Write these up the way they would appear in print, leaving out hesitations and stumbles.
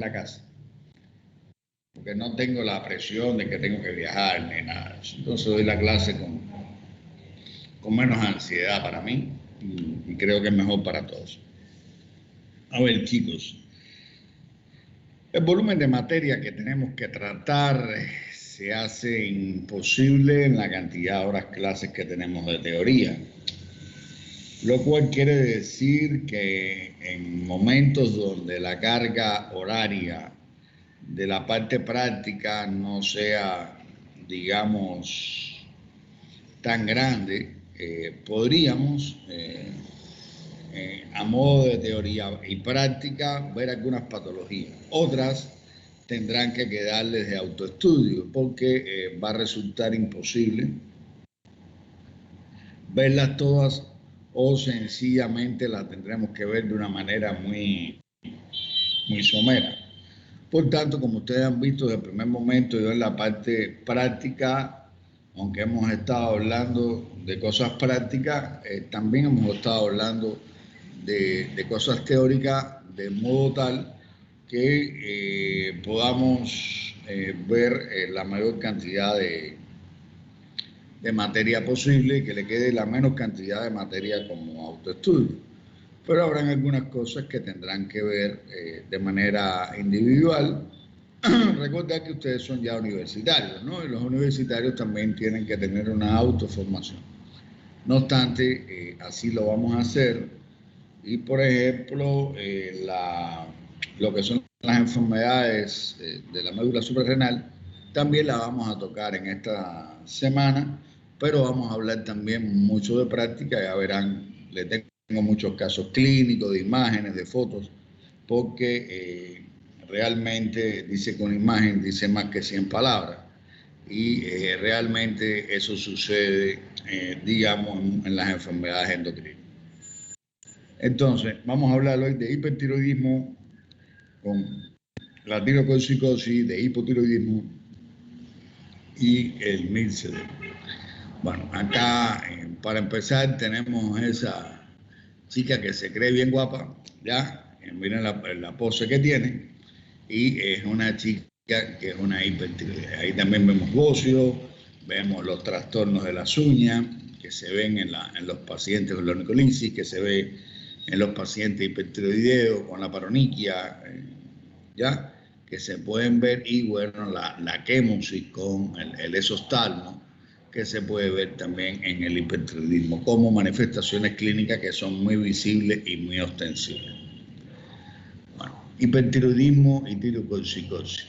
la casa, porque no tengo la presión de que tengo que viajar ni nada. Entonces doy la clase con menos ansiedad para mí y creo que es mejor para todos. A ver, chicos, el volumen de materia que tenemos que tratar se hace imposible en la cantidad de horas clases que tenemos de teoría, lo cual quiere decir que en momentos donde la carga horaria de la parte práctica no sea, digamos, tan grande, podríamos, a modo de teoría y práctica, ver algunas patologías. Otras tendrán que quedarles de autoestudio porque va a resultar imposible verlas todas o sencillamente las tendremos que ver de una manera muy somera. Por tanto, como ustedes han visto desde el primer momento, yo en la parte práctica, aunque hemos estado hablando de cosas prácticas, también hemos estado hablando de cosas teóricas, de modo tal que podamos ver la mayor cantidad de materia posible y que le quede la menos cantidad de materia como autoestudio. Pero habrán algunas cosas que tendrán que ver de manera individual. Recordad que ustedes son ya universitarios, ¿no? Y los universitarios también tienen que tener una autoformación. No obstante, así lo vamos a hacer. Y, por ejemplo, lo que son las enfermedades de la médula suprarrenal, también la vamos a tocar en esta semana, pero vamos a hablar también mucho de práctica. Ya verán, le tengo muchos casos clínicos, de imágenes, de fotos, porque realmente dice que una imagen dice más que 100 palabras. Y realmente eso sucede, digamos, en las enfermedades endocrinas. Entonces, vamos a hablar hoy de hipertiroidismo con la tirotoxicosis, de hipotiroidismo y el MIR-CD. Bueno, acá para empezar tenemos esa chica que se cree bien guapa, ya, miren la pose que tiene, y es una chica que es una hipertiroidea. Ahí también vemos bocio, vemos los trastornos de las uñas que se ven en los pacientes con la onycolisis, que se ve en los pacientes hipertiroideos con la paroniquia, ya, que se pueden ver, y bueno, la quemosis con el esostalmo, que se puede ver también en el hipertiroidismo como manifestaciones clínicas que son muy visibles y muy ostensibles. Bueno, hipertiroidismo y tirotoxicosis.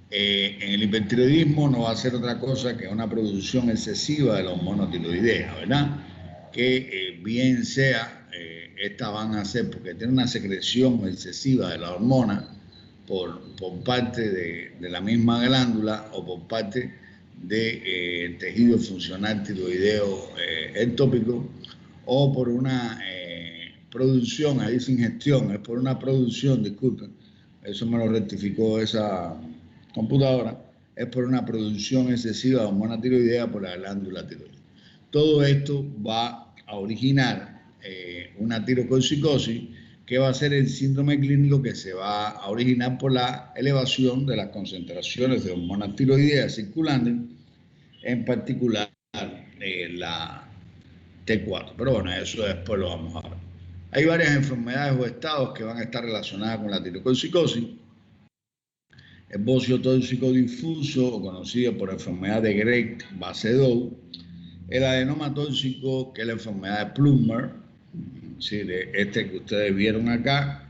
En el hipertiroidismo no va a ser otra cosa que una producción excesiva de la hormona tiroidea, ¿verdad? Que bien sea, estas van a ser porque tiene una secreción excesiva de la hormona por parte de la misma glándula o por parte del tejido funcional tiroideo ectópico, o por una producción, ahí sin gestión, es por una producción, disculpen, eso me lo rectificó esa computadora, es por una producción excesiva de hormona tiroidea por la glándula tiroides. Todo esto va a originar una tirotoxicosis, que va a ser el síndrome clínico que se va a originar por la elevación de las concentraciones de hormonas tiroideas circulantes, en particular la T4. Pero bueno, eso después lo vamos a ver. Hay varias enfermedades o estados que van a estar relacionadas con la tirotoxicosis. El bocio tóxico difuso, o conocido por enfermedad de Grey-Basedow. El adenoma tóxico, que es la enfermedad de Plummer, ¿sí? De este que ustedes vieron acá,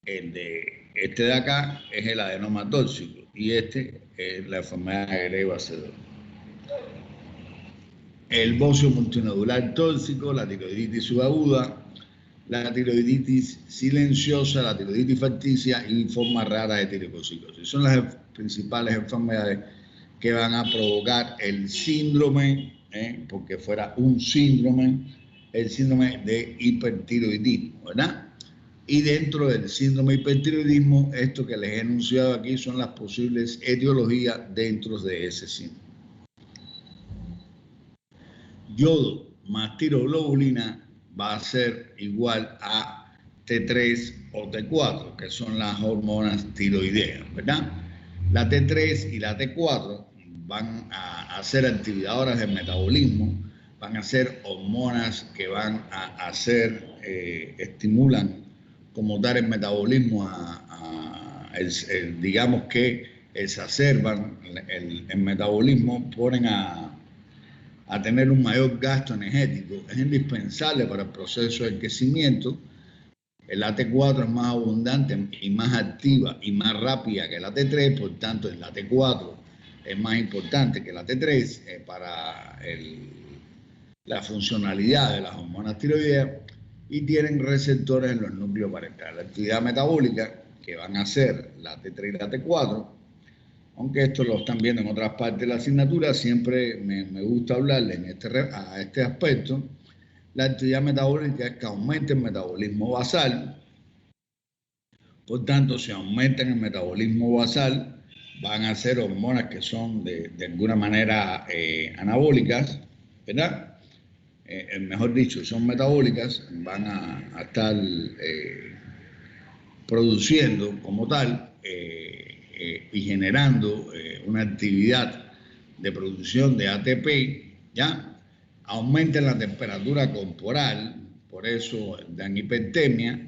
este de acá es el adenoma tóxico, y este es la enfermedad de Grey-Basedow. El bocio multinodular tóxico, la tiroiditis subaguda, la tiroiditis silenciosa, la tiroiditis facticia y forma rara de tirotoxicosis. Son las principales enfermedades que van a provocar el síndrome, porque fuera un síndrome, el síndrome de hipertiroidismo, ¿verdad? Y dentro del síndrome de hipertiroidismo, esto que les he enunciado aquí son las posibles etiologías dentro de ese síndrome. Yodo más tiroglobulina va a ser igual a T3 o T4, que son las hormonas tiroideas, ¿verdad? La T3 y la T4 van a hacer activadoras del metabolismo, van a ser hormonas que van a hacer, estimulan como tal el metabolismo, digamos que exacerban el metabolismo, ponen a tener un mayor gasto energético. Es indispensable para el proceso de crecimiento. El AT4 es más abundante y más activa y más rápida que la T3, por tanto el AT4 es más importante que la T3 para la funcionalidad de las hormonas tiroideas, y tienen receptores en los núcleos parentales. La actividad metabólica que van a hacer la T3 y la T4, aunque esto lo están viendo en otras partes de la asignatura, siempre me gusta hablarle a este aspecto. La actividad metabólica es que aumente el metabolismo basal. Por tanto, si aumentan el metabolismo basal, van a ser hormonas que son de alguna manera anabólicas, ¿verdad? Mejor dicho, son metabólicas, van a estar produciendo como tal y generando una actividad de producción de ATP, ¿ya? Aumentan la temperatura corporal, por eso dan hipertermia,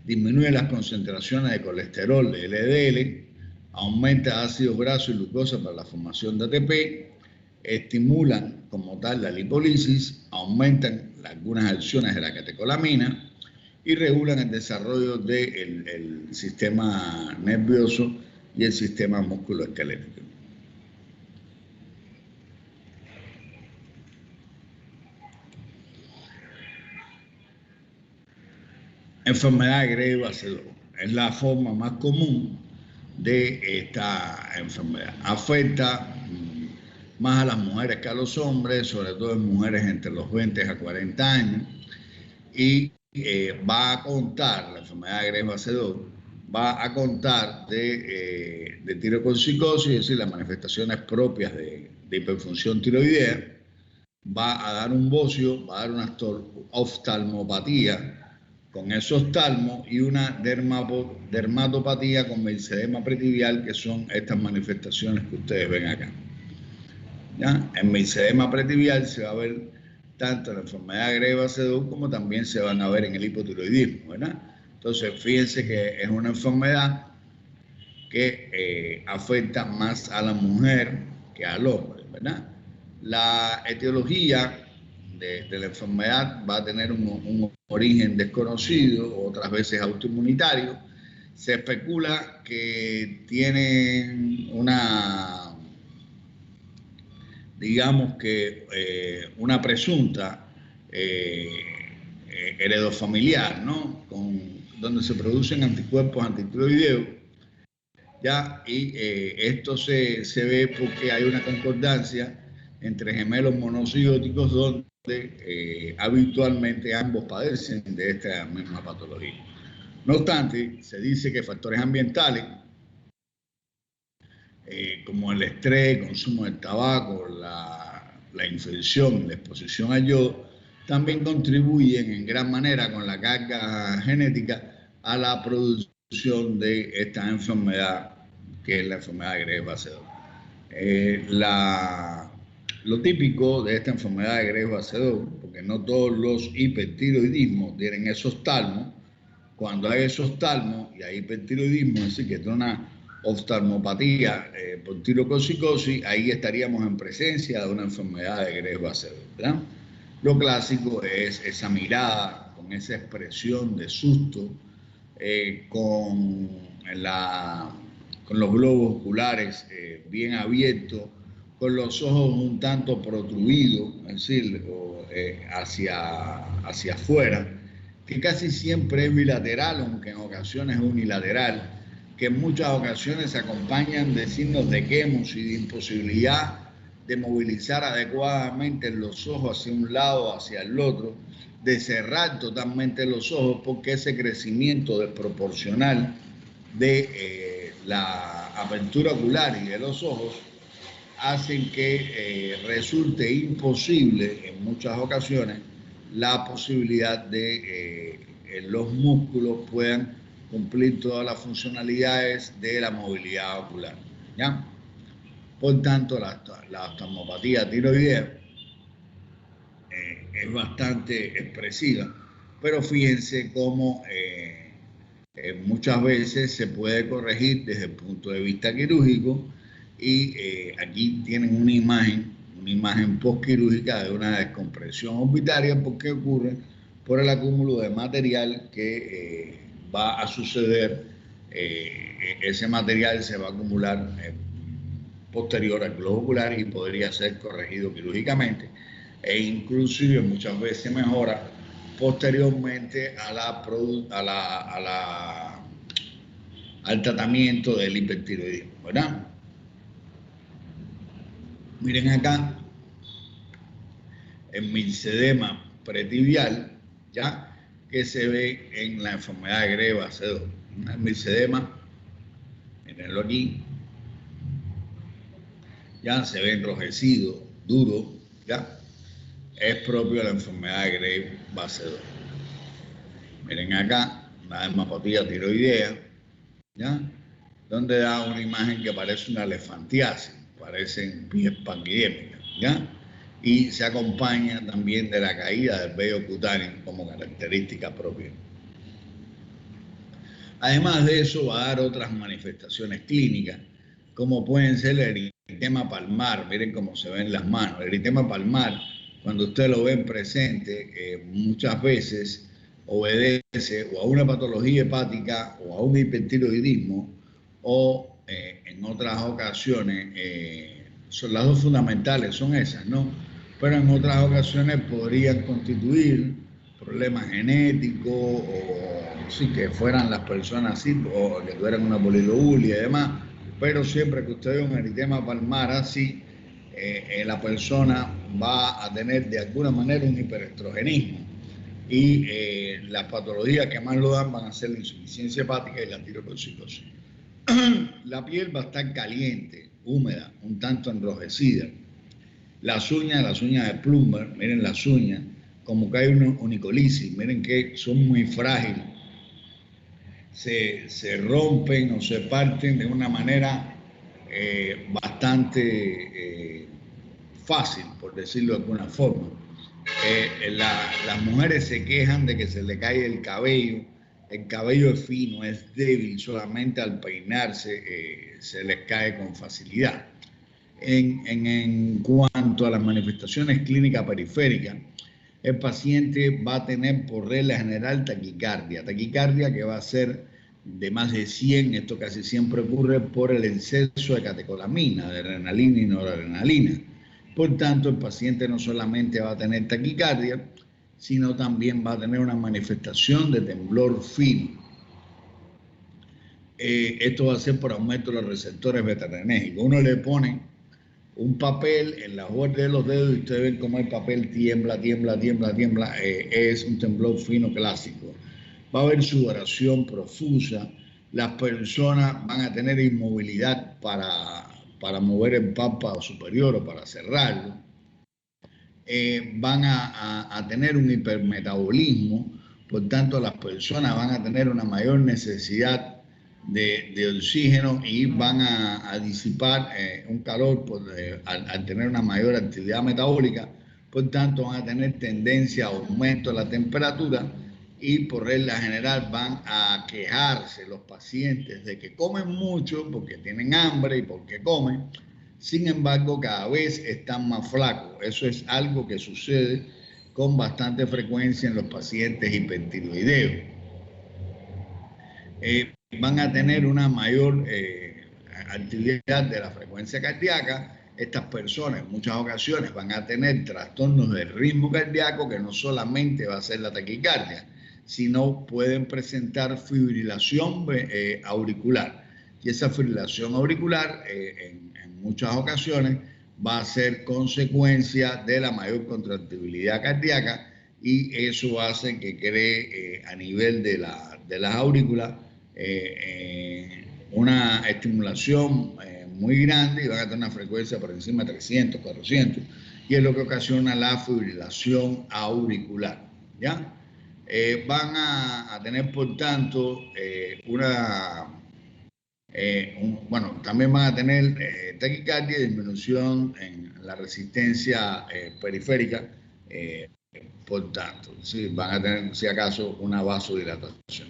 disminuye las concentraciones de colesterol, de LDL, aumenta ácidos grasos y glucosa para la formación de ATP, estimulan como tal la lipólisis, aumentan algunas acciones de la catecolamina y regulan el desarrollo del sistema nervioso y el sistema musculoesquelético. Enfermedad de Graves-Basedow es la forma más común de esta enfermedad. Afecta más a las mujeres que a los hombres, sobre todo en mujeres entre los 20 a 40 años, y va a contar, la enfermedad de Graves-Basedow va a contar de tirotoxicosis, es decir, las manifestaciones propias de hiperfunción tiroidea, va a dar un bocio, va a dar una oftalmopatía con exoftalmo y una dermatopatía con mesedema pretibial, que son estas manifestaciones que ustedes ven acá. ¿Ya? En mesedema pretibial se va a ver tanto la enfermedad de Graves-Basedow como también se van a ver en el hipotiroidismo, ¿verdad? Entonces, fíjense que es una enfermedad que afecta más a la mujer que al hombre, ¿verdad? La etiología de la enfermedad va a tener un origen desconocido, otras veces autoinmunitario. Se especula que tiene una, digamos que una presunta heredofamiliar, ¿no? Donde se producen anticuerpos antitiroideos, ¿ya? Y esto se ve porque hay una concordancia entre gemelos monocigóticos donde habitualmente ambos padecen de esta misma patología. No obstante, se dice que factores ambientales como el estrés, el consumo del tabaco, la infección, la exposición al yodo, también contribuyen en gran manera con la carga genética a la producción de esta enfermedad, que es la enfermedad de Graves-Basedow. Lo típico de esta enfermedad de Graves-Basedow, porque no todos los hipertiroidismos tienen exoftalmo. Cuando hay exoftalmo y hay hipertiroidismo, es decir, que tiene una oftalmopatía por tirotoxicosis, ahí estaríamos en presencia de una enfermedad de Graves-Basedow, ¿verdad? Lo clásico es esa mirada con esa expresión de susto, con los globos oculares bien abiertos, con los ojos un tanto protruidos, es decir, hacia afuera, que casi siempre es bilateral, aunque en ocasiones es unilateral, que en muchas ocasiones se acompañan de signos de quemos y de imposibilidad de movilizar adecuadamente los ojos hacia un lado o hacia el otro, de cerrar totalmente los ojos, porque ese crecimiento desproporcional de la apertura ocular y de los ojos hacen que resulte imposible en muchas ocasiones la posibilidad de los músculos puedan cumplir todas las funcionalidades de la movilidad ocular, ¿ya? Por tanto, la oftalmopatía tiroidea es bastante expresiva, pero fíjense cómo muchas veces se puede corregir desde el punto de vista quirúrgico y aquí tienen una imagen postquirúrgica de una descompresión orbitaria porque ocurre por el acúmulo de material que va a suceder. Ese material se va a acumular posterior al globo ocular y podría ser corregido quirúrgicamente e inclusive muchas veces mejora posteriormente al tratamiento del hipertiroidismo, ¿verdad? Miren acá, el mixedema pretibial, ¿ya? Que se ve en la enfermedad de Greve-Basedow. El mixedema, mírenlo aquí, ya se ve enrojecido, duro, ¿ya? Es propio de la enfermedad de Greve-Basedow. Miren acá, una dermatopatía tiroidea, ¿ya? Donde da una imagen que parece una elefantiasis, parecen pies panquidémicas, ¿ya? Y se acompaña también de la caída del vello cutáneo como característica propia. Además de eso, va a dar otras manifestaciones clínicas, como pueden ser el eritema palmar. Miren cómo se ven las manos. El eritema palmar, cuando usted lo ve presente, muchas veces obedece o a una patología hepática o a un hipertiroidismo o en otras ocasiones, son las dos fundamentales, son esas, ¿no? Pero en otras ocasiones podrían constituir problemas genéticos o sí que fueran las personas así o que tuvieran una polilobulia y demás, pero siempre que usted ve un eritema palmar así, la persona va a tener de alguna manera un hiperestrogenismo y las patologías que más lo dan van a ser la insuficiencia hepática y la tirotoxicosis. La piel va a estar caliente, húmeda, un tanto enrojecida. Las uñas de Plummer, miren las uñas, como que hay una onicolisis, miren que son muy frágiles. Se rompen o se parten de una manera bastante fácil, por decirlo de alguna forma. Las mujeres se quejan de que se le cae el cabello es fino, es débil, solamente al peinarse se les cae con facilidad. En cuanto a las manifestaciones clínicas periféricas, el paciente va a tener por regla general taquicardia que va a ser de más de 100, esto casi siempre ocurre por el exceso de catecolamina, de adrenalina y noradrenalina. Por tanto, el paciente no solamente va a tener taquicardia, sino también va a tener una manifestación de temblor fino. Esto va a ser por aumento de los receptores beta-adrenérgicos. Uno le pone un papel en la borde de los dedos y ustedes ven cómo el papel tiembla, es un temblor fino clásico. Va a haber sudoración profusa, las personas van a tener inmovilidad para mover el párpado superior o para cerrarlo, van a tener un hipermetabolismo, por tanto las personas van a tener una mayor necesidad de oxígeno y van a disipar un calor al tener una mayor actividad metabólica, por tanto van a tener tendencia a aumento de la temperatura y por regla general van a quejarse los pacientes de que comen mucho porque tienen hambre y porque comen. Sin embargo, cada vez están más flacos. Eso es algo que sucede con bastante frecuencia en los pacientes hipertiroideos. Van a tener una mayor actividad de la frecuencia cardíaca. Estas personas en muchas ocasiones van a tener trastornos del ritmo cardíaco que no solamente va a ser la taquicardia, sino pueden presentar fibrilación auricular. Y esa fibrilación auricular en muchas ocasiones va a ser consecuencia de la mayor contractibilidad cardíaca y eso hace que cree a nivel de las aurículas una estimulación muy grande y van a tener una frecuencia por encima de 300, 400 y es lo que ocasiona la fibrilación auricular, ¿ya? van a tener, por tanto, bueno, también van a tener taquicardia y disminución en la resistencia periférica, por tanto, ¿sí? Van a tener, si acaso, una vasodilatación.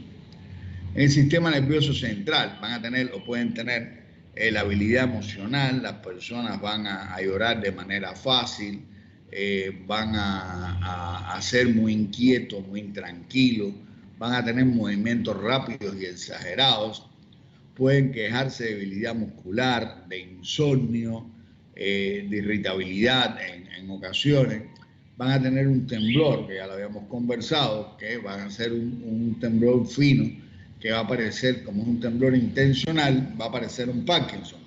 En el sistema nervioso central van a tener o pueden tener la habilidad emocional, las personas van a llorar de manera fácil, van a ser muy inquietos, muy intranquilos, van a tener movimientos rápidos y exagerados, pueden quejarse de debilidad muscular, de insomnio, de irritabilidad en ocasiones, van a tener un temblor, que ya lo habíamos conversado, que van a ser un temblor fino, que va a aparecer como un temblor intencional, va a aparecer un Parkinson,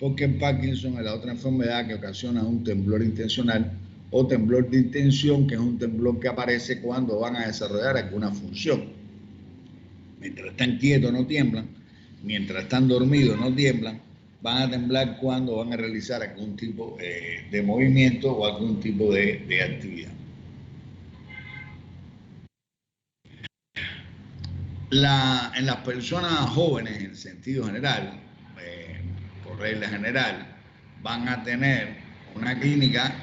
porque el Parkinson es la otra enfermedad que ocasiona un temblor intencional o temblor de intención, que es un temblor que aparece cuando van a desarrollar alguna función. Mientras están quietos no tiemblan, mientras están dormidos no tiemblan, van a temblar cuando van a realizar algún tipo de movimiento o algún tipo de actividad. En las personas jóvenes, en sentido general, por regla general, van a tener una clínica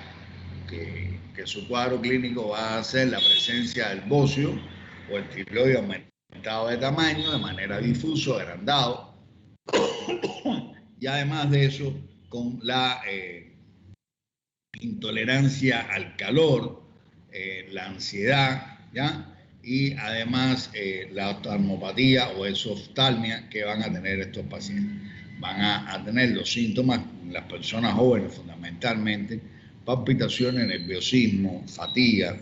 que su cuadro clínico va a ser la presencia del bocio o el tiroide aumentado de tamaño de manera difuso, agrandado, y además de eso, con la intolerancia al calor, la ansiedad, ¿ya? Y además la oftalmopatía o exoftalmia que van a tener estos pacientes. Van a tener los síntomas, las personas jóvenes fundamentalmente, palpitaciones, nerviosismo, fatiga,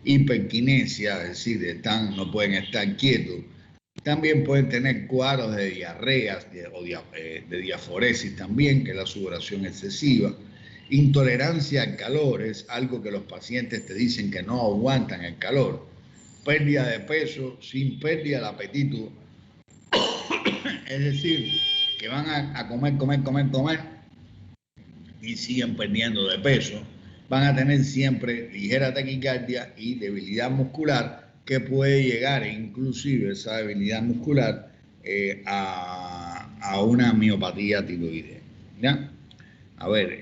hiperquinesia, es decir, no pueden estar quietos. También pueden tener cuadros de diarreas o de diaforesis también, que es la sudoración excesiva. Intolerancia al calor es algo que los pacientes te dicen que no aguantan el calor. Pérdida de peso sin pérdida del apetito. Es decir, que van a comer y siguen perdiendo de peso. Van a tener siempre ligera taquicardia y debilidad muscular, que puede llegar, inclusive esa debilidad muscular, a una miopatía tiroidea. ¿Ya? A ver,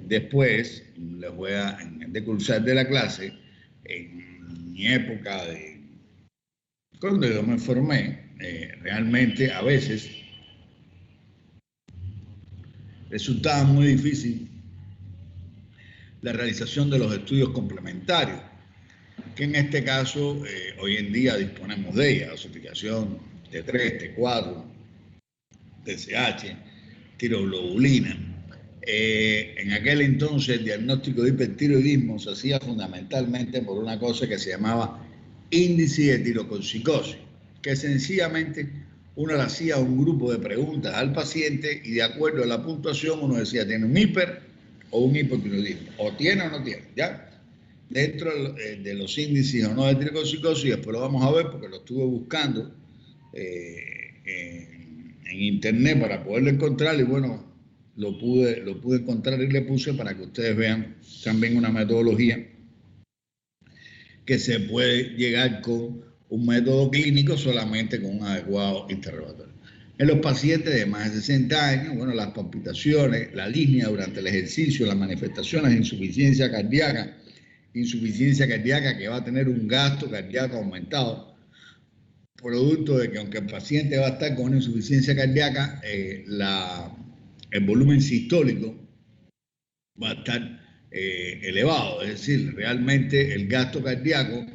después les voy a decursar de la clase. En mi época cuando yo me formé, realmente a veces resultaba muy difícil la realización de los estudios complementarios, que en este caso hoy en día disponemos de ella, dosificación T3, T4, TSH, tiroglobulina. En aquel entonces el diagnóstico de hipertiroidismo se hacía fundamentalmente por una cosa que se llamaba índice de tirotoxicosis, que sencillamente uno le hacía un grupo de preguntas al paciente y de acuerdo a la puntuación uno decía, ¿tiene un hiper o un hipotiroidismo? ¿O tiene o no tiene? ¿Ya? Dentro de los índices o no de tirotoxicosis, después lo vamos a ver porque lo estuve buscando en internet para poderlo encontrar y bueno, lo pude encontrar y le puse para que ustedes vean también una metodología que se puede llegar con un método clínico solamente con un adecuado interrogatorio. En los pacientes de más de 60 años, bueno, las palpitaciones, la línea durante el ejercicio, las manifestaciones de insuficiencia cardíaca que va a tener un gasto cardíaco aumentado, producto de que aunque el paciente va a estar con una insuficiencia cardíaca, el volumen sistólico va a estar elevado, es decir, realmente el gasto cardíaco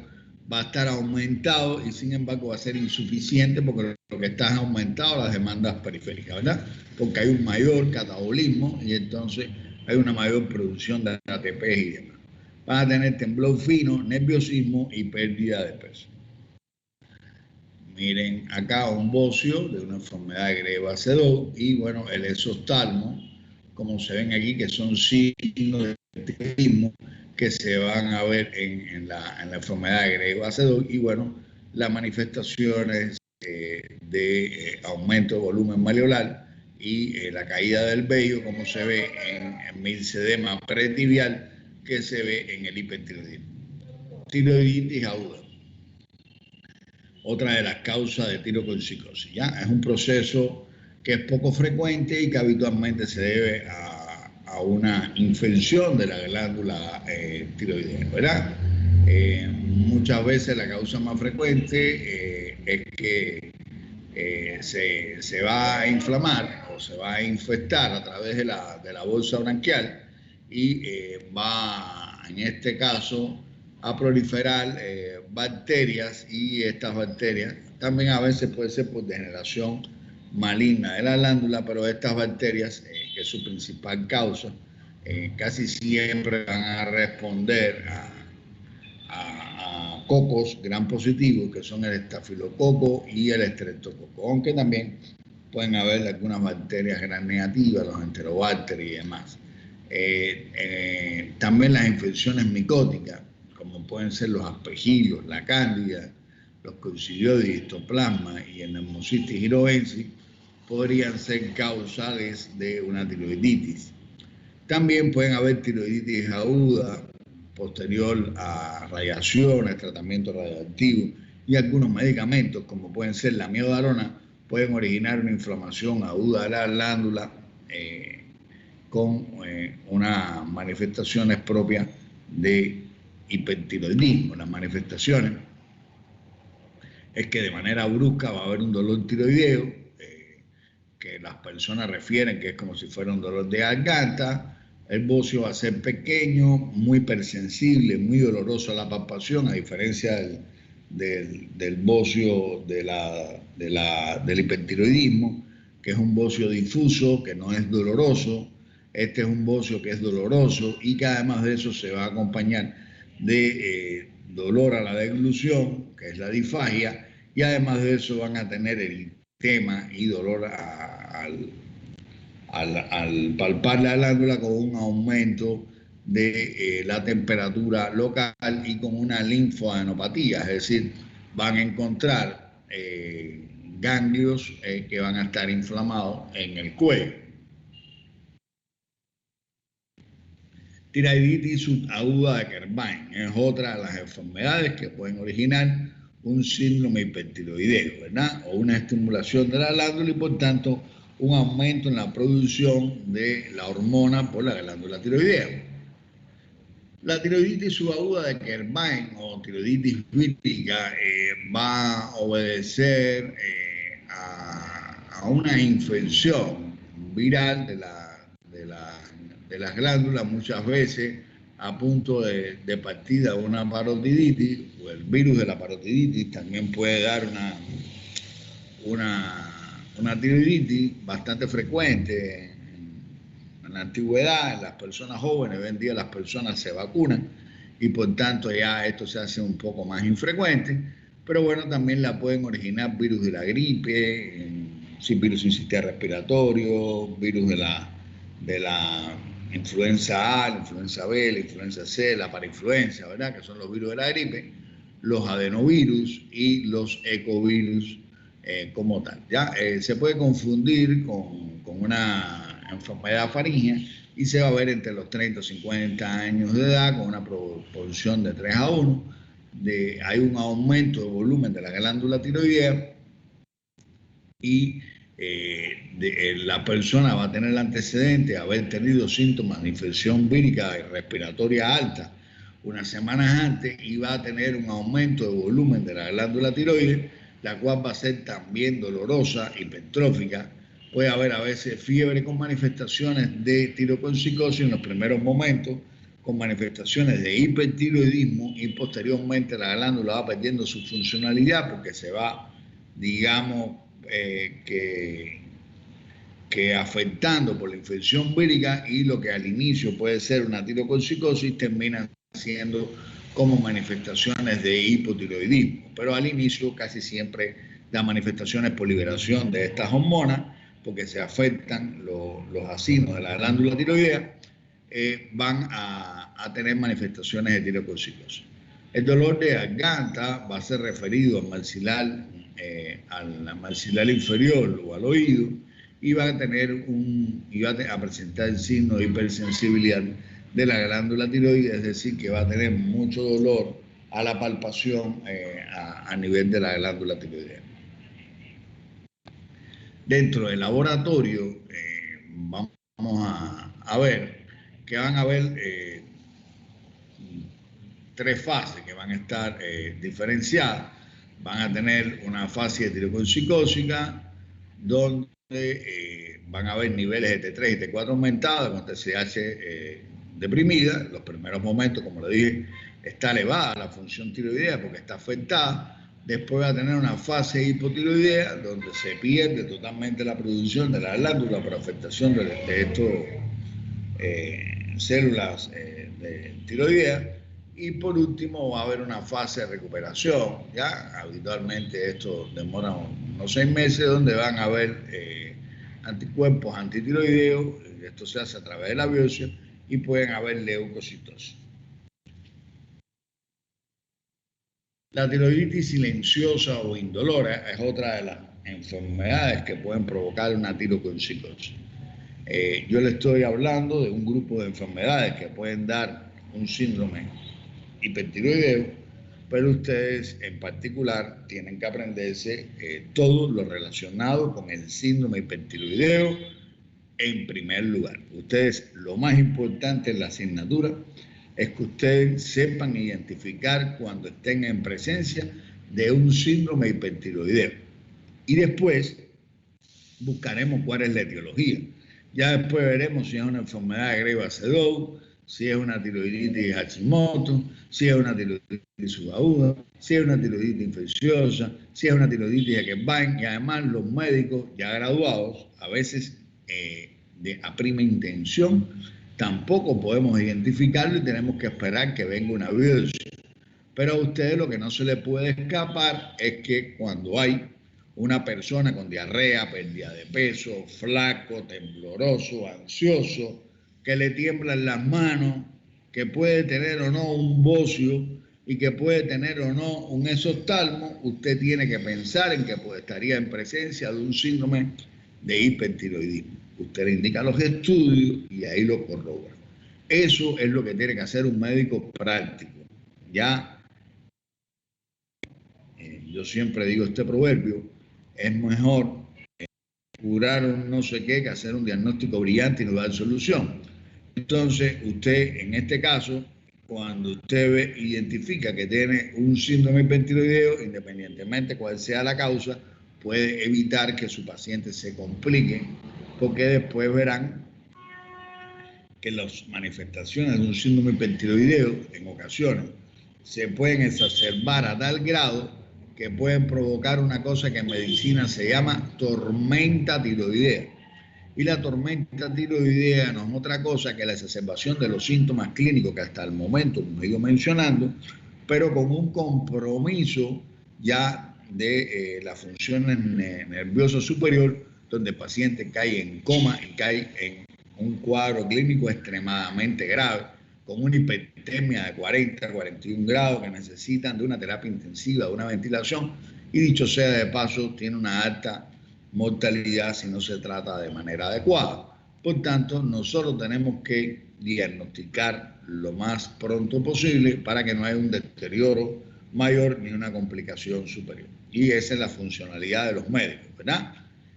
va a estar aumentado y sin embargo va a ser insuficiente porque lo que está es aumentado las demandas periféricas, ¿verdad? Porque hay un mayor catabolismo y entonces hay una mayor producción de ATP y demás. Van a tener temblor fino, nerviosismo y pérdida de peso. Miren acá un bocio de una enfermedad de Greve-Basedov y bueno, el exoftalmo, como se ven aquí, que son signos de tiroidismo que se van a ver en la enfermedad de Greve-Basedov y bueno, las manifestaciones de aumento de volumen malleolar y la caída del vello, como se ve en mi sedema pretibial, que se ve en el hipertiroidismo. tiroiditis aguda. Otra de las causas de tirotoxicosis. ¿Ya? Es un proceso que es poco frecuente y que habitualmente se debe a una infección de la glándula tiroidea, ¿verdad? Muchas veces la causa más frecuente es que se va a inflamar o se va a infectar a través de la bolsa branquial y va, en este caso, a proliferar bacterias, y estas bacterias también a veces puede ser por degeneración maligna de la glándula, pero estas bacterias, que es su principal causa, casi siempre van a responder a cocos gram positivos, que son el estafilococo y el estreptococo, aunque también pueden haber algunas bacterias gram negativas, los enterobacter y demás. También las infecciones micóticas, como pueden ser los aspergillos, la cándida, los coccidioides, histoplasma y el Pneumocystis jirovensis, podrían ser causales de una tiroiditis. También pueden haber tiroiditis aguda posterior a radiaciones, tratamiento radioactivo y algunos medicamentos, como pueden ser la miodarona, pueden originar una inflamación aguda de la glándula con unas manifestaciones propias de hipertiroidismo. Las manifestaciones es que de manera brusca va a haber un dolor tiroideo, que las personas refieren que es como si fuera un dolor de garganta. El bocio va a ser pequeño, muy hipersensible, muy doloroso a la palpación, a diferencia del bocio del hipertiroidismo, que es un bocio difuso, que no es doloroso. Este es un bocio que es doloroso y que además de eso se va a acompañar de dolor a la deglución, que es la disfagia, y además de eso van a tener eritema y dolor al palpar la glándula, con un aumento de la temperatura local y con una linfoadenopatía, es decir, van a encontrar ganglios que van a estar inflamados en el cuello. Tiroiditis subaguda de Kerbein es otra de las enfermedades que pueden originar un síndrome hipertiroideo, ¿verdad? O una estimulación de la glándula y por tanto un aumento en la producción de la hormona por la glándula tiroidea. La tiroiditis subaguda de Kerbein o tiroiditis vírica va a obedecer a una infección viral de las glándulas, muchas veces a punto de partida una parotiditis, o el virus de la parotiditis también puede dar una tiroiditis bastante frecuente en la antigüedad. En las personas jóvenes, hoy en día las personas se vacunan y por tanto ya esto se hace un poco más infrecuente, pero bueno, también la pueden originar virus de la gripe, virus sin sistema respiratorio, virus de la influenza A, la influenza B, la influenza C, la parainfluenza, ¿verdad? Que son los virus de la gripe, los adenovirus y los ecovirus como tal. ¿Ya? Se puede confundir con una enfermedad faríngea y se va a ver entre los 30 o 50 años de edad con una proporción de 3 a 1. Hay un aumento de volumen de la glándula tiroidea y la persona va a tener el antecedente de haber tenido síntomas de infección vírica y respiratoria alta unas semanas antes y va a tener un aumento de volumen de la glándula tiroides, la cual va a ser también dolorosa, hipertrófica. Puede haber a veces fiebre con manifestaciones de tirotoxicosis en los primeros momentos, con manifestaciones de hipertiroidismo, y posteriormente la glándula va perdiendo su funcionalidad porque se va, digamos, que afectando por la infección vírica, y lo que al inicio puede ser una tirotoxicosis termina siendo como manifestaciones de hipotiroidismo, pero al inicio casi siempre da manifestaciones por liberación de estas hormonas, porque se afectan los acinos de la glándula tiroidea, van a tener manifestaciones de tirotoxicosis. El dolor de garganta va a ser referido al maxilar inferior o al oído, y va a presentar el signo de hipersensibilidad de la glándula tiroides, es decir, que va a tener mucho dolor a la palpación a nivel de la glándula tiroidea. Dentro del laboratorio vamos a ver que van a haber 3 fases que van a estar diferenciadas. Van a tener una fase de tiroconcicósica donde van a haber niveles de T3 y T4 aumentados con TSH deprimida. Los primeros momentos, como le dije, está elevada la función tiroidea porque está afectada. Después va a tener una fase hipotiroidea donde se pierde totalmente la producción de la glándula por afectación de estas células de tiroidea. Y por último va a haber una fase de recuperación. Ya habitualmente esto demora unos 6 meses donde van a haber anticuerpos antitiroideos. Esto se hace a través de la biopsia y pueden haber leucocitosis. La tiroiditis silenciosa o indolora es otra de las enfermedades que pueden provocar una tiroconcicosis. Yo le estoy hablando de un grupo de enfermedades que pueden dar un síndrome hipertiroideo, pero ustedes en particular tienen que aprenderse todo lo relacionado con el síndrome hipertiroideo en primer lugar. Ustedes, lo más importante en la asignatura es que ustedes sepan identificar cuando estén en presencia de un síndrome hipertiroideo. Y después buscaremos cuál es la etiología. Ya después veremos si es una enfermedad de Graves-Sedou, si es una tiroiditis Hashimoto, si es una tiroiditis subaguda, si es una tiroiditis infecciosa, si es una tiroiditis de Eckenstein. Y además los médicos ya graduados, a veces a prima intención, tampoco podemos identificarlo y tenemos que esperar que venga una biopsia. Pero a ustedes lo que no se les puede escapar es que cuando hay una persona con diarrea, pérdida de peso, flaco, tembloroso, ansioso, que le tiemblan las manos, que puede tener o no un bocio y que puede tener o no un exoftalmo, usted tiene que pensar en que estaría en presencia de un síndrome de hipertiroidismo. Usted le indica los estudios y ahí lo corrobora. Eso es lo que tiene que hacer un médico práctico. Ya, yo siempre digo este proverbio, es mejor curar un no sé qué que hacer un diagnóstico brillante y no dar solución. Entonces, usted, en este caso, cuando usted identifica que tiene un síndrome hipertiroideo, independientemente cuál sea la causa, puede evitar que su paciente se complique, porque después verán que las manifestaciones de un síndrome hipertiroideo, en ocasiones, se pueden exacerbar a tal grado que pueden provocar una cosa que en medicina se llama tormenta tiroidea. Y la tormenta tiroidea no es otra cosa que la exacerbación de los síntomas clínicos que hasta el momento hemos ido mencionando, pero con un compromiso ya de la función nerviosa superior, donde el paciente cae en coma y cae en un cuadro clínico extremadamente grave, con una hipertermia de 40 a 41 grados que necesitan de una terapia intensiva, de una ventilación, y dicho sea de paso, tiene una alta mortalidad si no se trata de manera adecuada. Por tanto, nosotros tenemos que diagnosticar lo más pronto posible para que no haya un deterioro mayor ni una complicación superior. Y esa es la funcionalidad de los médicos, ¿verdad?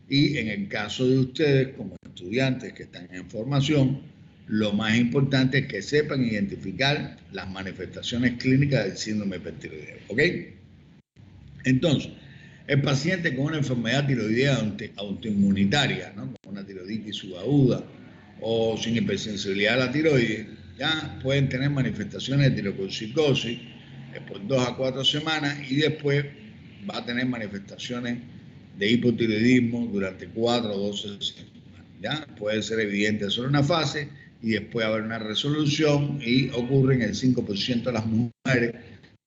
Y en el caso de ustedes, como estudiantes que están en formación, lo más importante es que sepan identificar las manifestaciones clínicas del síndrome hipertiroideo, ¿ok? Entonces, el paciente con una enfermedad tiroidea autoinmunitaria, ¿no? Con una tiroiditis subaguda o sin hipersensibilidad a la tiroides, ya pueden tener manifestaciones de tiroconcicosis por 2 a 4 semanas y después va a tener manifestaciones de hipotiroidismo durante 4 o 12 semanas. ¿Ya? Puede ser evidente solo una fase y después haber una resolución y ocurre en el 5% de las mujeres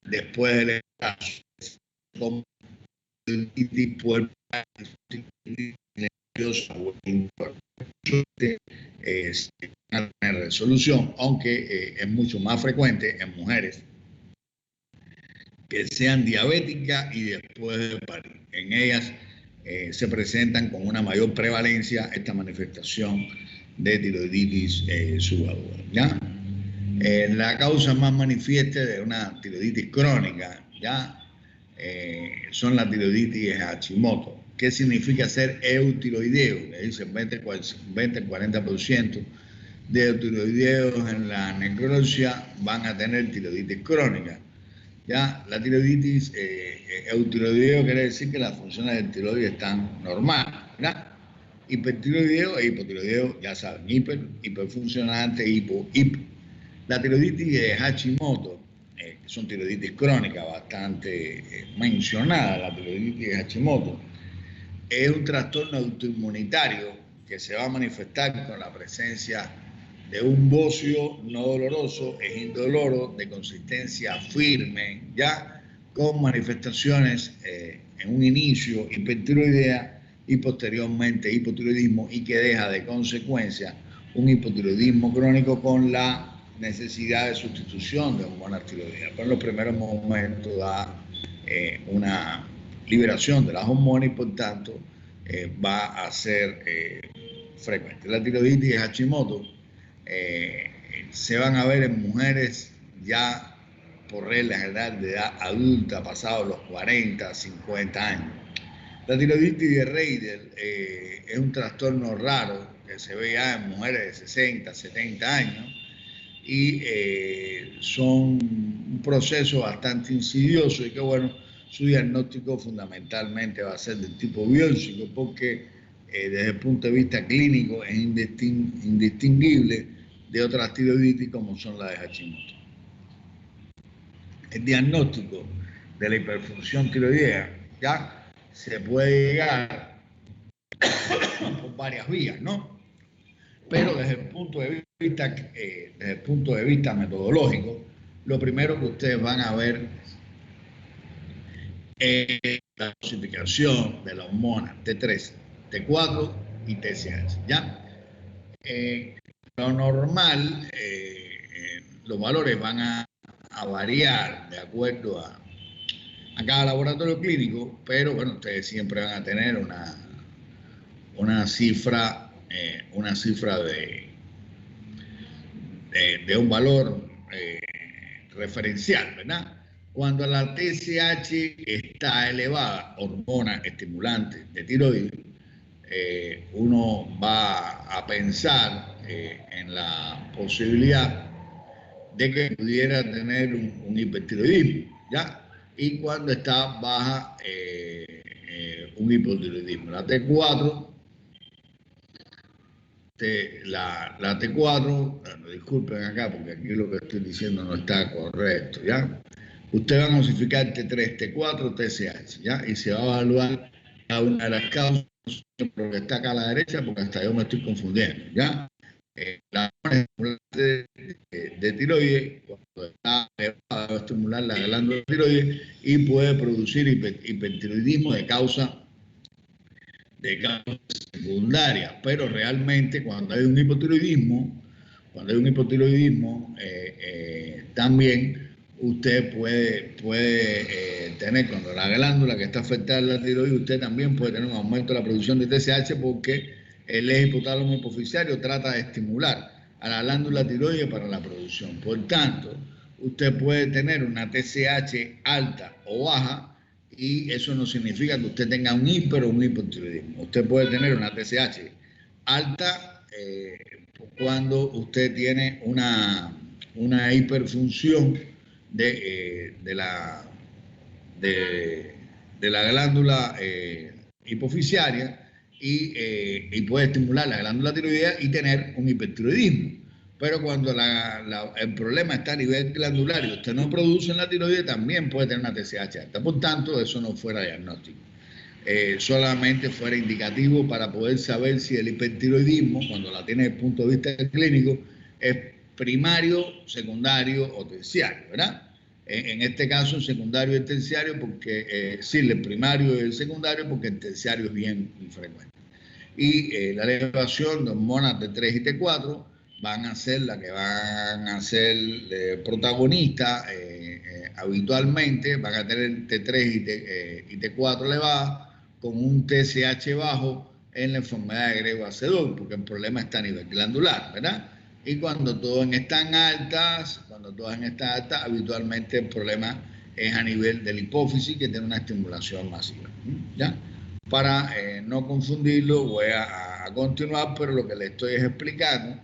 después del embarazo. Como es una resolución, aunque es mucho más frecuente en mujeres que sean diabéticas y después de parir. En ellas se presentan con una mayor prevalencia esta manifestación de tiroiditis subaguda, ¿ya? La causa más manifiesta de una tiroiditis crónica, ¿ya? Son la tiroiditis de Hashimoto. ¿Qué significa ser eutiroideo? Que dice 20-40% de eutiroideos en la necropsia van a tener tiroiditis crónica. Ya, la tiroiditis, eutiroideo quiere decir que las funciones del tiroides están normales, ¿verdad? Hipertiroideo e hipotiroideo, ya saben, hiperfuncionante, hipo. La tiroiditis de Hashimoto, que son tiroiditis crónicas bastante mencionadas, la tiroiditis de Hashimoto, es un trastorno autoinmunitario que se va a manifestar con la presencia de un bocio no doloroso, es indoloro, de consistencia firme, ya con manifestaciones en un inicio hipertiroidea y posteriormente hipotiroidismo, y que deja de consecuencia un hipotiroidismo crónico con la necesidad de sustitución de hormonas tiroideas. Pero en los primeros momentos da una liberación de las hormonas y por tanto va a ser frecuente. La tiroiditis de Hashimoto se van a ver en mujeres ya por regla general de edad adulta, pasados los 40, 50 años. La tiroiditis de Reidel es un trastorno raro que se ve ya en mujeres de 60, 70 años y son un proceso bastante insidioso y que bueno, su diagnóstico fundamentalmente va a ser del tipo biológico porque desde el punto de vista clínico es indistinguible de otras tiroiditis como son las de Hashimoto. El diagnóstico de la hiperfunción tiroidea ya se puede llegar por varias vías, ¿no? Pero desde el punto de vista metodológico, lo primero que ustedes van a ver es la dosificación de la hormona T3, T4 y TSH, ¿ya? Lo normal, los valores van a variar de acuerdo a cada laboratorio clínico, pero bueno, ustedes siempre van a tener una cifra de un valor referencial, ¿verdad? Cuando la TSH está elevada, hormona estimulante de tiroides, uno va a pensar en la posibilidad de que pudiera tener un hipertiroidismo, ¿ya? Y cuando está baja, un hipotiroidismo. La T4, la T4, bueno, disculpen acá porque aquí lo que estoy diciendo no está correcto, ¿ya? Usted va a notificar T3, T4, TSH, ¿ya? Y se va a evaluar cada una de las causas, porque está acá a la derecha, porque hasta yo me estoy confundiendo, ¿ya? La hormona de tiroides, cuando está elevada, va a estimular la glándula tiroides y puede producir hipertiroidismo de causa secundaria, pero realmente cuando hay un hipotiroidismo, también usted puede tener, cuando la glándula que está afectada en la tiroides, usted también puede tener un aumento de la producción de TSH porque el eje hipotálamo hipoficiario trata de estimular a la glándula tiroides para la producción. Por tanto, usted puede tener una TSH alta o baja y eso no significa que usted tenga un hiper o un hipotiroidismo. Usted puede tener una TSH alta cuando usted tiene una hiperfunción de la glándula hipoficiaria y puede estimular la glándula tiroidea y tener un hipertiroidismo. Pero cuando el problema está a nivel glandular y usted no produce en la tiroides, también puede tener una TSH alta. Por tanto, eso no fuera diagnóstico. Solamente fuera indicativo para poder saber si el hipertiroidismo, cuando la tiene desde el punto de vista clínico, es primario, secundario o terciario, ¿verdad? En este caso, secundario y terciario, porque sí, el primario y el secundario, porque el terciario es bien infrecuente. Y la elevación de hormonas T3 y T4 van a ser las que van a ser protagonistas habitualmente, van a tener T3 y T4 elevadas con un TSH bajo en la enfermedad de Grego hacedor, porque el problema está a nivel glandular, ¿verdad? Y cuando todas están altas, habitualmente el problema es a nivel de la hipófisis, que tiene una estimulación masiva. ¿Ya? Para no confundirlo, voy a continuar, pero lo que le estoy es explicando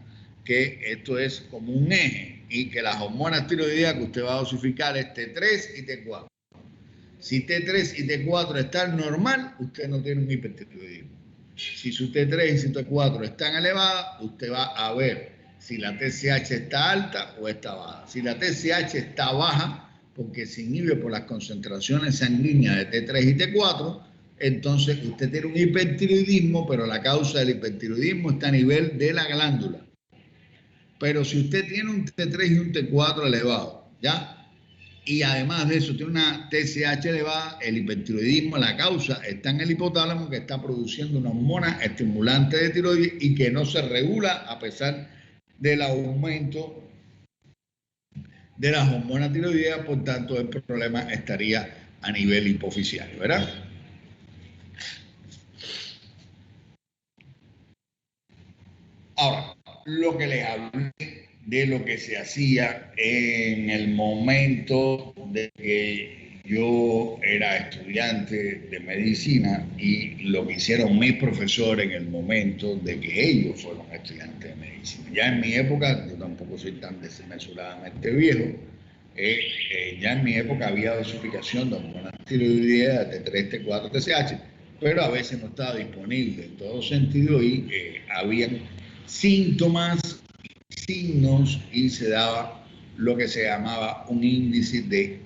que esto es como un eje y que las hormonas tiroideas que usted va a dosificar es T3 y T4. Si T3 y T4 están normal, usted no tiene un hipertiroidismo. Si su T3 y su T4 están elevadas, usted va a ver si la TSH está alta o está baja. Si la TSH está baja, porque se inhibe por las concentraciones sanguíneas de T3 y T4, entonces usted tiene un hipertiroidismo, pero la causa del hipertiroidismo está a nivel de la glándula. Pero si usted tiene un T3 y un T4 elevado, ¿ya? Y además de eso tiene una TSH elevada, el hipertiroidismo, la causa está en el hipotálamo, que está produciendo una hormona estimulante de tiroides y que no se regula a pesar del aumento de las hormonas tiroideas. Por tanto, el problema estaría a nivel hipofisiario, ¿verdad? Ahora, lo que les hablé de lo que se hacía en el momento de que yo era estudiante de medicina y lo que hicieron mis profesores en el momento de que ellos fueron estudiantes de medicina. Ya en mi época, yo tampoco soy tan desmesuradamente viejo, ya en mi época había dosificación de hormonas tiroideas de T3, T4, TSH, pero a veces no estaba disponible en todo sentido y habían síntomas, signos, y se daba lo que se llamaba un índice de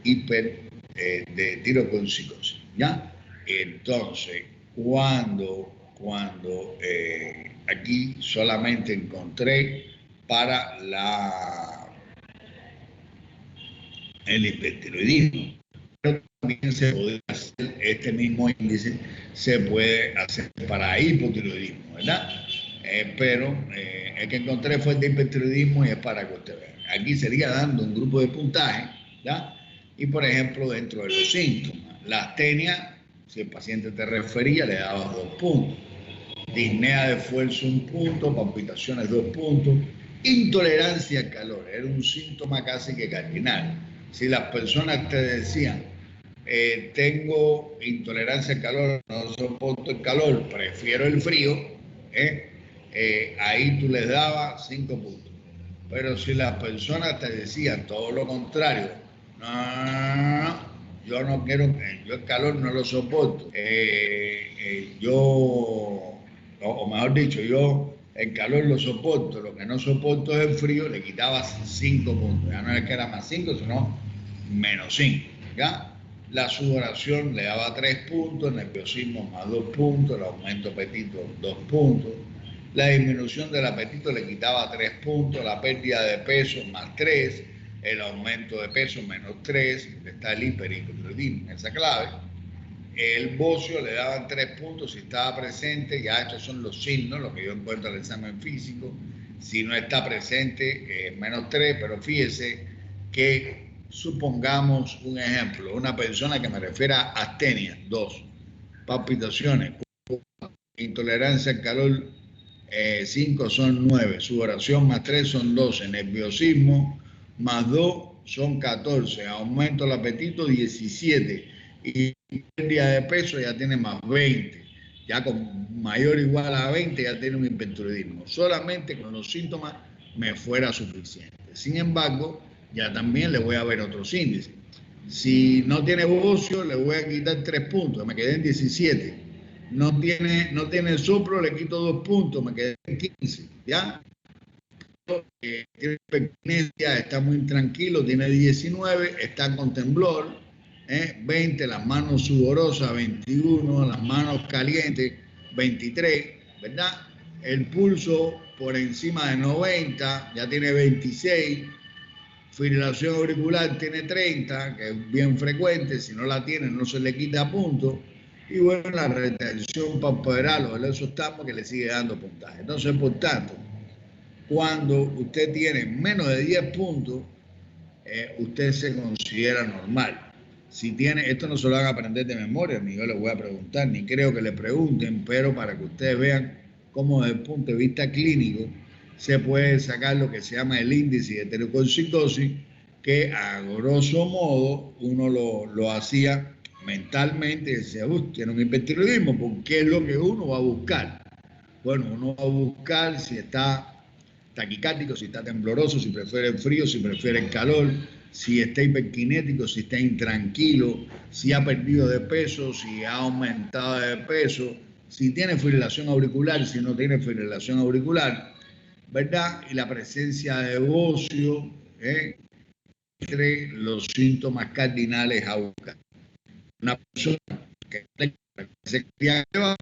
de tirotoxicosis, ¿ya? Entonces, cuando aquí solamente encontré para el hipertiroidismo, pero también se puede hacer este mismo índice, se puede hacer para hipotiroidismo, ¿verdad? Pero el que encontré fue el de hipertiroidismo y es para que usted vea. Aquí sería dando un grupo de puntaje, ¿ya? Y por ejemplo, dentro de los síntomas, la astenia, si el paciente te refería, le dabas 2 puntos. Disnea de esfuerzo 1 punto, palpitaciones 2 puntos, intolerancia al calor, era un síntoma casi que cardinal. Si las personas te decían, tengo intolerancia al calor, no soporto el calor, prefiero el frío, ahí tú les dabas 5 puntos. Pero si las personas te decían todo lo contrario, no, yo no quiero, yo el calor no lo soporto, o mejor dicho, yo el calor lo soporto, lo que no soporto es el frío, le quitabas 5 puntos. Ya no es que era más 5, sino menos 5. ¿Ya? La sudoración le daba 3 puntos, el nerviosismo más 2 puntos, el aumento de apetito 2 puntos. La disminución del apetito le quitaba 3 puntos, la pérdida de peso más 3, el aumento de peso menos 3, está el hipertiroidismo en esa clave. El bocio le daban 3 puntos si estaba presente, ya estos son los signos, lo que yo encuentro en el examen físico. Si no está presente, menos 3, pero fíjese que supongamos un ejemplo, una persona que me refiera a astenia, 2, palpitaciones, 4, intolerancia al calor, 5 son 9, sudoración más 3 son 12, nerviosismo más 2 son 14, aumento del apetito 17 y pérdida de peso ya tiene más 20, ya con mayor o igual a 20 ya tiene un hipertiroidismo. Solamente con los síntomas me fuera suficiente. Sin embargo, ya también le voy a ver otros índices. Si no tiene bocio, le voy a quitar 3 puntos, me quedé en 17. No tiene soplo, le quito 2 puntos, me quedé en 15, ¿ya? Tiene pertinencia, está muy tranquilo, tiene 19, está con temblor, 20, las manos sudorosas, 21, las manos calientes, 23, ¿verdad? El pulso por encima de 90, ya tiene 26, fibrilación auricular tiene 30, que es bien frecuente, si no la tiene no se le quita puntos. Y bueno, la retención palpebral o el exostamo que le sigue dando puntaje. Entonces, por tanto, cuando usted tiene menos de 10 puntos, usted se considera normal. Si tiene, esto no se lo van a aprender de memoria, ni yo les voy a preguntar, ni creo que le pregunten, pero para que ustedes vean cómo desde el punto de vista clínico se puede sacar lo que se llama el índice de heterocalcicosis, que a grosso modo uno lo hacía mentalmente y decía, tiene un hipertiroidismo, porque ¿qué es lo que uno va a buscar? Bueno, uno va a buscar si está taquicárdico, si está tembloroso, si prefiere el frío, si prefiere el calor, si está hiperkinético, si está intranquilo, si ha perdido de peso, si ha aumentado de peso, si tiene fibrilación auricular, si no tiene fibrilación auricular, ¿verdad? Y la presencia de bocio entre los síntomas cardinales a buscar. Una persona que se cría no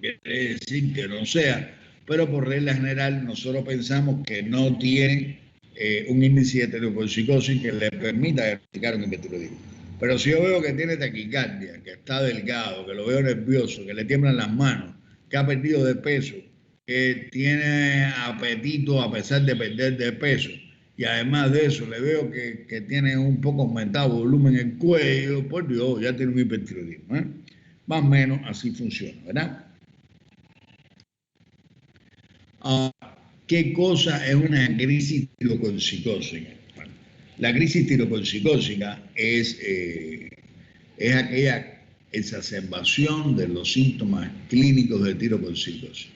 quiere decir que no sea, pero por regla general nosotros pensamos que no tiene un índice de heterocalcicosis que le permita diagnosticar un hipertiroidismo. Pero si yo veo que tiene taquicardia, que está delgado, que lo veo nervioso, que le tiemblan las manos, que ha perdido de peso, que tiene apetito a pesar de perder de peso, y además de eso le veo que tiene un poco aumentado volumen en el cuello, por Dios, ya tiene un hipertiroidismo. Más o menos así funciona, ¿verdad? ¿Qué cosa es una crisis tirocolcicósica? Bueno, la crisis tirocolcicósica es aquella exacerbación de los síntomas clínicos de tirocolcicosis,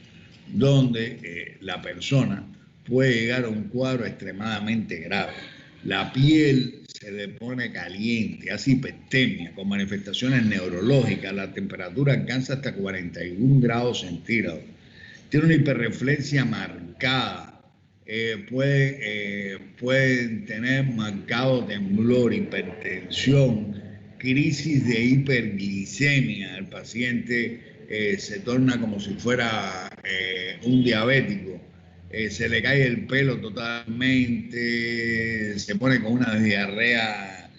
donde la persona puede llegar a un cuadro extremadamente grave. La piel se le pone caliente, hace hipertermia, con manifestaciones neurológicas, la temperatura alcanza hasta 41 grados centígrados, tiene una hiperreflexia marcada, pueden tener marcado temblor, hipertensión, crisis de hiperglicemia. El paciente se torna como si fuera un diabético, se le cae el pelo totalmente, se pone con una diarrea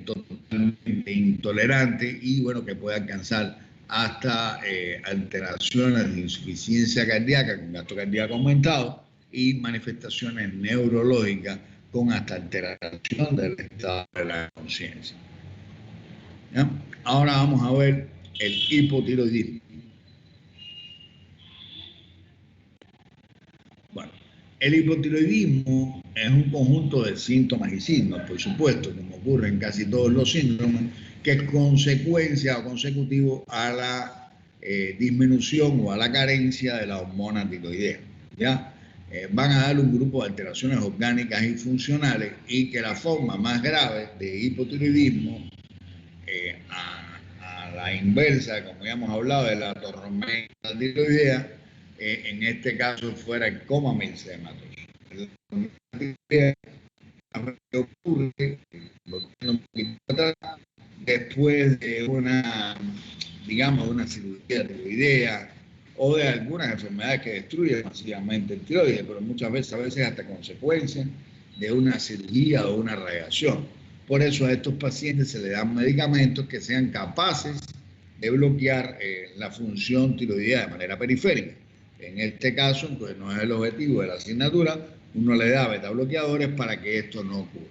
totalmente intolerante y bueno, que puede alcanzar hasta alteraciones de insuficiencia cardíaca con gasto cardíaco aumentado y manifestaciones neurológicas con hasta alteración del estado de la conciencia. Ahora vamos a ver el hipotiroidismo. Bueno, el hipotiroidismo es un conjunto de síntomas y signos, por supuesto, como ocurre en casi todos los síndromes, que es consecuencia o consecutivo a la disminución o a la carencia de la hormona tiroidea. ¿Ya? Van a dar un grupo de alteraciones orgánicas y funcionales y que la forma más grave de hipotiroidismo, a la inversa, como ya hemos hablado, de la tormenta tiroidea, en este caso fuera el coma mixematoso. Ocurre después de una, digamos, una cirugía tiroidea o de algunas enfermedades que destruyen masivamente el tiroides, pero muchas veces hasta consecuencia de una cirugía o una radiación. Por eso a estos pacientes se les dan medicamentos que sean capaces de bloquear la función tiroidea de manera periférica. En este caso, pues no es el objetivo de la asignatura, uno le da beta bloqueadores para que esto no ocurra.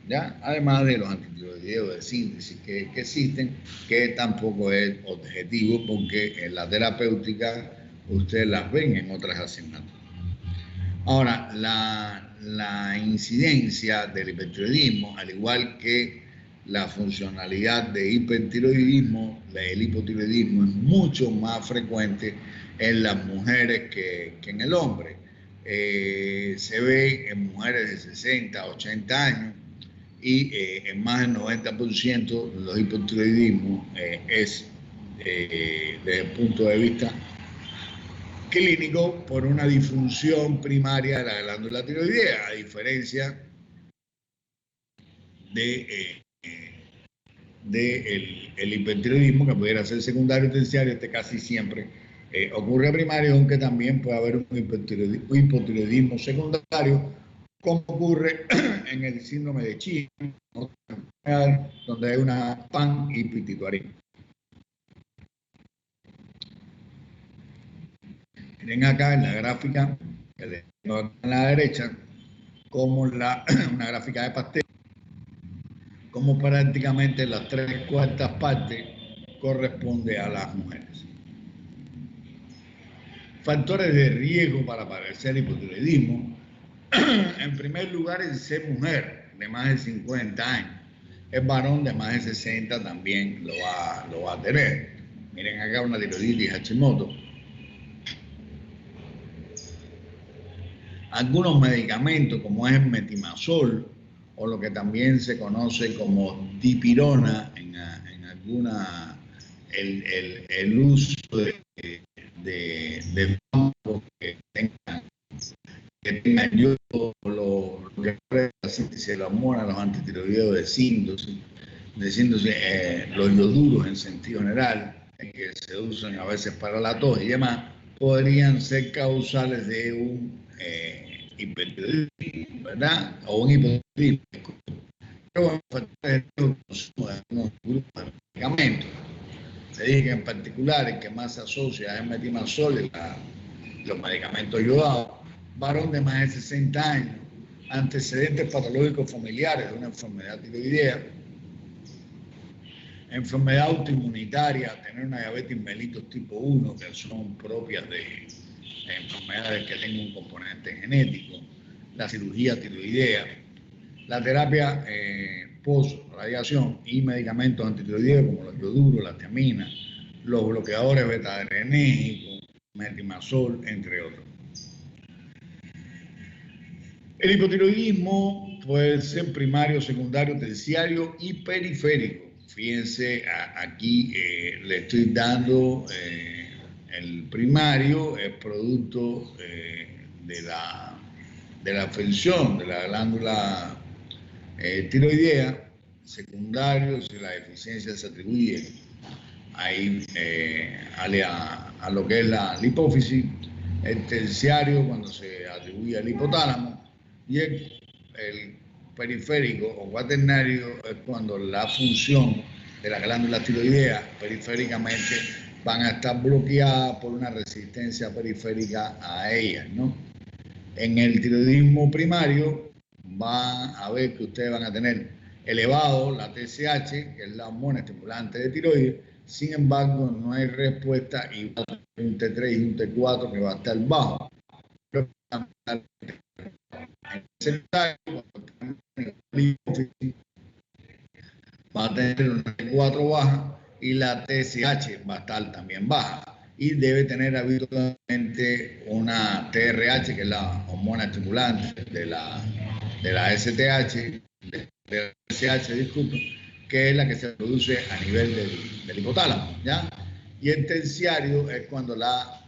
¿Ya? Además de los antitiroideos de síntesis que existen, que tampoco es objetivo porque en la terapéutica ustedes las ven en otras asignaturas. Ahora, la incidencia del hipertiroidismo, al igual que la funcionalidad de hipertiroidismo, el hipotiroidismo es mucho más frecuente en las mujeres que en el hombre. Se ve en mujeres de 60, 80 años y en más del 90% los hipotiroidismos es desde el punto de vista clínico por una disfunción primaria de la glándula tiroidea, a diferencia de el hipertiroidismo, que pudiera ser secundario o terciario. Este casi siempre ocurre primario, aunque también puede haber un hipotiroidismo secundario, como ocurre en el síndrome de Chiari, donde hay una panhipopituitaria. Miren acá en la gráfica que les tengo a la derecha, como una gráfica de pastel, como prácticamente las 3/4 partes corresponde a las mujeres. Factores de riesgo para padecer hipotiroidismo. En primer lugar, el ser mujer de más de 50 años. El varón de más de 60 también lo va a tener. Miren acá una tiroiditis Hashimoto. Algunos medicamentos, como es el metimazol, o lo que también se conoce como dipirona, en alguna, el uso de fármacos que tengan yodo, lo que se lo hormona, los antitiroideos de síntesis, los ioduros en sentido general, que se usan a veces para la tos y demás, podrían ser causales de un hipertiroidismo, ¿verdad? O un hipotiroidismo. Pero bueno, factores de consumo de algunos grupos de medicamentos. Se dice que en particular el que más se asocia es el metimazol y los medicamentos yodados. Varón de más de 60 años, antecedentes patológicos familiares de una enfermedad tiroidea, enfermedad autoinmunitaria, tener una diabetes mellitus tipo 1, que son propias de enfermedades que tienen un componente genético, la cirugía tiroidea, la terapia post-radiación y medicamentos antitiroideos como los ioduros, la tiamina, los bloqueadores beta-adrenérgicos, metimazol, entre otros. El hipotiroidismo puede ser primario, secundario, terciario y periférico. Fíjense, aquí le estoy dando el primario, es producto de la afección de la glándula tiroidea. Secundario, si la deficiencia se atribuye ahí a lo que es la hipófisis. El terciario, cuando se atribuye al hipotálamo. Y el periférico o cuaternario es cuando la función de la glándula tiroidea periféricamente van a estar bloqueadas por una resistencia periférica a ellas, ¿no? En el tiroidismo primario van a ver que ustedes van a tener elevado la TSH, que es la hormona estimulante de tiroides. Sin embargo, no hay respuesta igual a un T3 y un T4 que va a estar bajo. Va a tener una T4 baja y la TSH va a estar también baja. Y debe tener habitualmente una TRH, que es la hormona estimulante de la STH, de la SH, disculpen, que es la que se produce a nivel del hipotálamo, ¿ya? Y el terciario es cuando la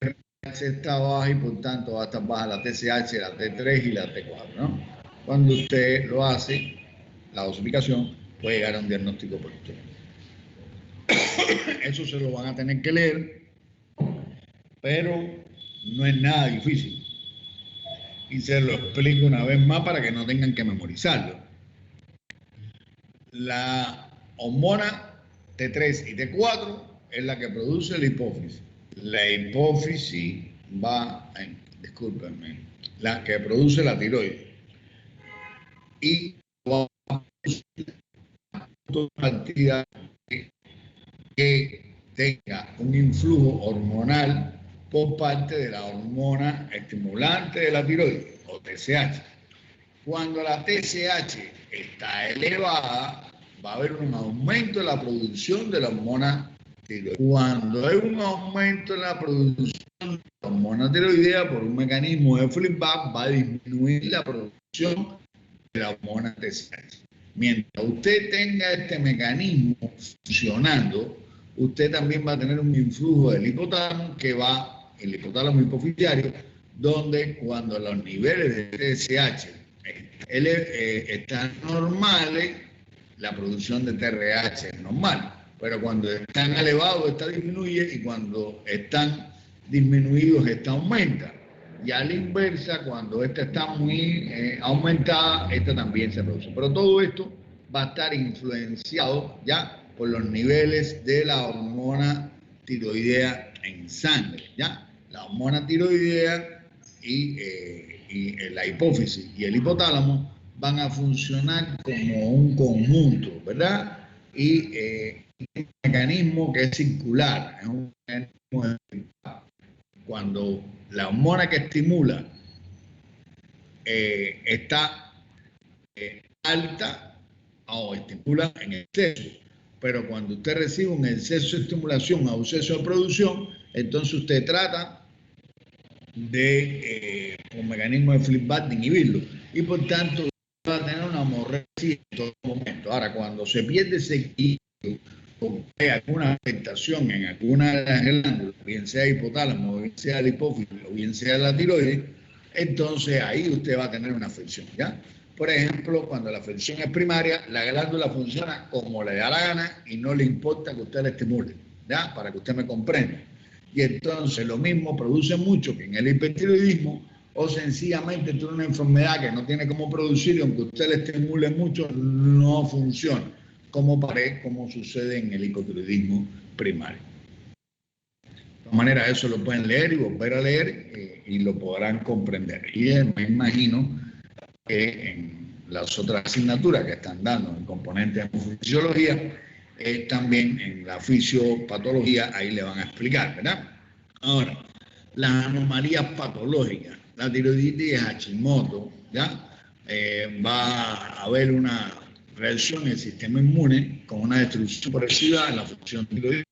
TSH está baja y por tanto va a estar baja la TSH, la T3 y la T4, ¿no? Cuando usted lo hace, la dosificación, puede llegar a un diagnóstico oportuno. Eso se lo van a tener que leer, pero no es nada difícil. Y se lo explico una vez más para que no tengan que memorizarlo. La hormona T3 y T4 es la que produce la hipófisis. La hipófisis discúlpenme, la que produce la tiroides. Y va a partida que tenga un influjo hormonal por parte de la hormona estimulante de la tiroides, o TSH. Cuando la TSH está elevada, va a haber un aumento de la producción de la hormona tiroidea. Cuando hay un aumento en la producción de la hormona tiroidea por un mecanismo de feedback, va a disminuir la producción de la hormona TSH. Mientras usted tenga este mecanismo funcionando, usted también va a tener un influjo del hipotálamo el hipotálamo hipofisiario, donde cuando los niveles de TSH están normales, la producción de TRH es normal, pero cuando están elevados, esta disminuye, y cuando están disminuidos, esta aumenta. Y a la inversa, cuando esta está muy aumentada, esta también se produce. Pero todo esto va a estar influenciado ya por los niveles de la hormona tiroidea en sangre, ¿ya? La hormona tiroidea y la hipófisis y el hipotálamo van a funcionar como un conjunto, ¿verdad? Y un mecanismo que es circular, es un mecanismo de feedback. cuando la hormona que estimula está alta o estimula en exceso. Pero cuando usted recibe un exceso de estimulación o exceso de producción, entonces usted trata de, un mecanismo de feedback, de inhibirlo. Y por tanto, va a tener una hemorragia en todo momento. Ahora, cuando se pierde ese equilibrio, o hay alguna afectación en alguna de las glándulas, bien sea hipotálamo, bien sea el hipófisis, o bien sea la tiroides, entonces ahí usted va a tener una afección, ¿ya? Por ejemplo, cuando la afección es primaria, la glándula funciona como le da la gana y no le importa que usted la estimule, ¿ya? Para que usted me comprenda. Y entonces lo mismo produce mucho que en el hipertiroidismo, o sencillamente tiene una enfermedad que no tiene cómo producir y aunque usted le estimule mucho, no funciona, como sucede en el hipotiroidismo primario. De todas maneras, eso lo pueden leer y volver a leer y lo podrán comprender. Y me imagino que en las otras asignaturas que están dando en componentes de fisiología, también en la fisiopatología, ahí le van a explicar, ¿verdad? Ahora, las anomalías patológicas, la tiroiditis de Hashimoto, ¿ya? Va a haber una reacción en el sistema inmune con una destrucción progresiva en la función tiroidea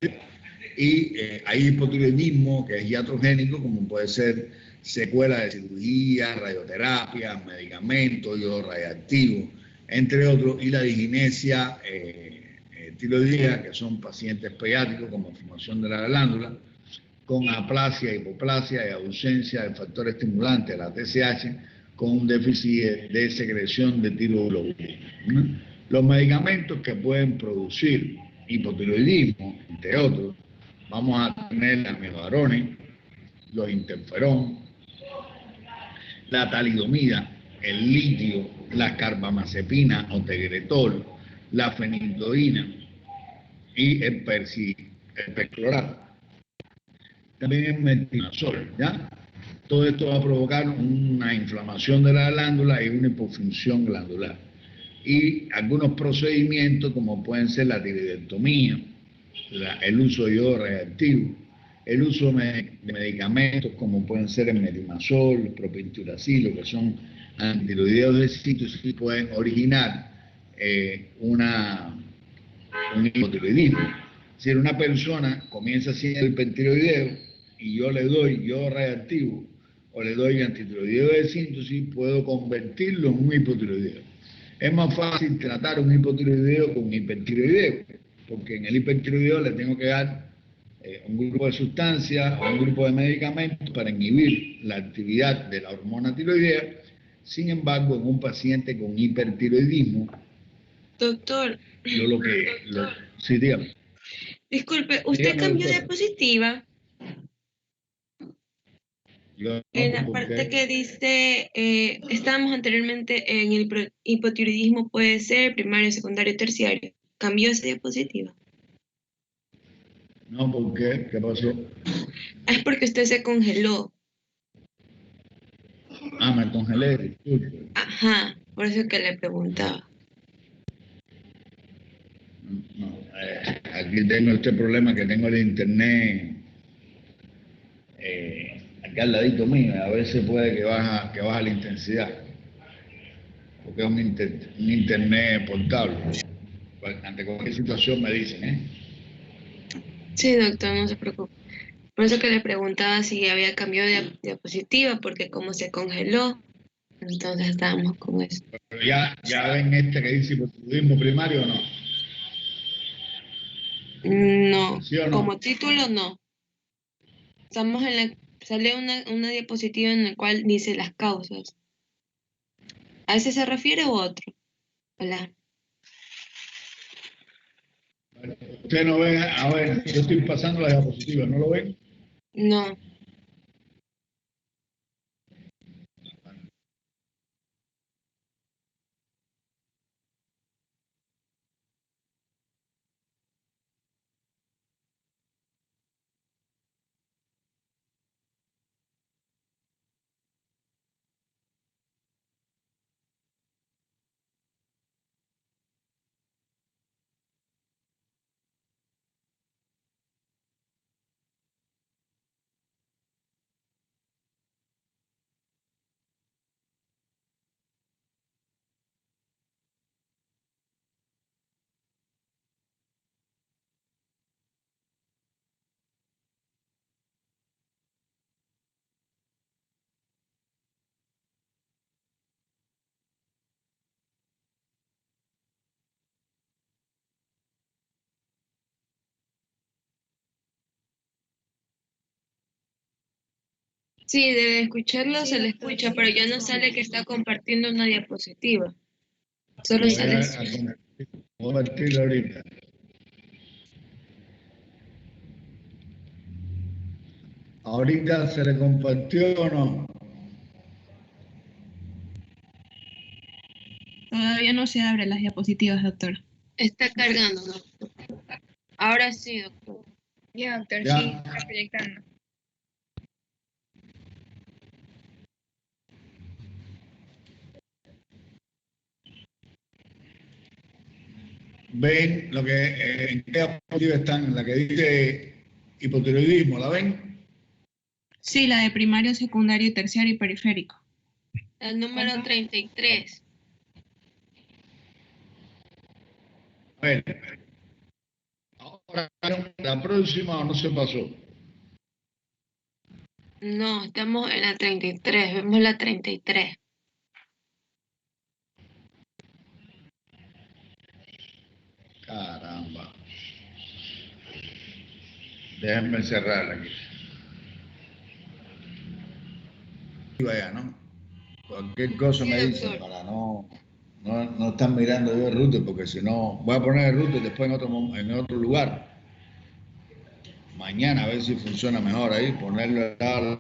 y hay hipotiroidismo que es iatrogénico, como puede ser secuelas de cirugía, radioterapia, medicamentos, yodo radioactivo, entre otros, y la diginesia tiroidea, que son pacientes pediátricos con malformación de la glándula, con aplasia, hipoplasia y ausencia del factor estimulante, la TSH, con un déficit de secreción de tiroglobulina. Los medicamentos que pueden producir hipotiroidismo, entre otros, vamos a tener la amiodarone, los interferón, la talidomida, el litio, la carbamazepina o tegretol, la fenildoína y el perclorato. También el metimazol, ¿ya? Todo esto va a provocar una inflamación de la glándula y una hipofunción glandular. Y algunos procedimientos como pueden ser la tiroidectomía, el uso de yodo radioactivo, el uso de medicamentos como pueden ser el metimazol, el propinturacilo, que son antitiroideos de sitios que pueden originar un hipotiroidismo. Es decir, una persona comienza siendo hipertiroideo y yo le doy yodo radioactivo o le doy antitiroideo de síntesis, puedo convertirlo en un hipotiroideo. Es más fácil tratar un hipotiroideo con un hipertiroideo, porque en el hipertiroideo le tengo que dar un grupo de sustancias o un grupo de medicamentos para inhibir la actividad de la hormona tiroidea. Sin embargo, en un paciente con hipertiroidismo, Doctor, yo sí, dígame. disculpe, ¿usted Dígame, cambió de doctora. diapositiva? Yo En no, la parte porque que dice, estábamos anteriormente en el hipotiroidismo, puede ser primario, secundario, terciario. ¿Cambió esa diapositiva? no, porque ¿qué pasó? Es porque usted se congeló. Ah, me congelé, disculpe. Ajá, por eso que le preguntaba. No, aquí tengo este problema que tengo el internet acá al ladito mío. A veces puede que baja la intensidad, porque es un internet portable. Ante cualquier situación me dicen, ¿eh? Sí, doctor, no se preocupe. Por eso que le preguntaba si había cambiado de diapositiva, porque como se congeló, entonces estábamos con eso. Pero ya ven este que dice hipotiroidismo primario o no, No, ¿sí o no? como título no. Estamos en la, sale una diapositiva en la cual dice las causas. ¿A ese se refiere u otro? Hola. Ustedes no ven, a ver, yo estoy pasando la diapositiva, ¿no lo ven? No. Sí, de escucharlo se le escucha, pero ya no sale que está compartiendo una diapositiva. Solo Voy sale a compartir ahorita. Ahorita se le compartió o no. Todavía no se abren las diapositivas, doctor. Está cargando, doctor. Ahora sí, doctor. Ya, doctor, Ya. sí, está proyectando. ¿Ven lo que en qué diapositiva están? En la que dice hipotiroidismo, ¿la ven? Sí, la de primario, secundario, terciario y periférico. El número 33. A ver. Ahora, la próxima no se pasó. No, estamos en la 33. Vemos la 33. Caramba. Déjenme cerrarla aquí. Vaya, ¿no? Cualquier cosa Sí, me dicen doctor. para no estar mirando yo el router, porque si no, voy a poner el router después en otro lugar. Mañana a ver si funciona mejor ahí, ponerlo al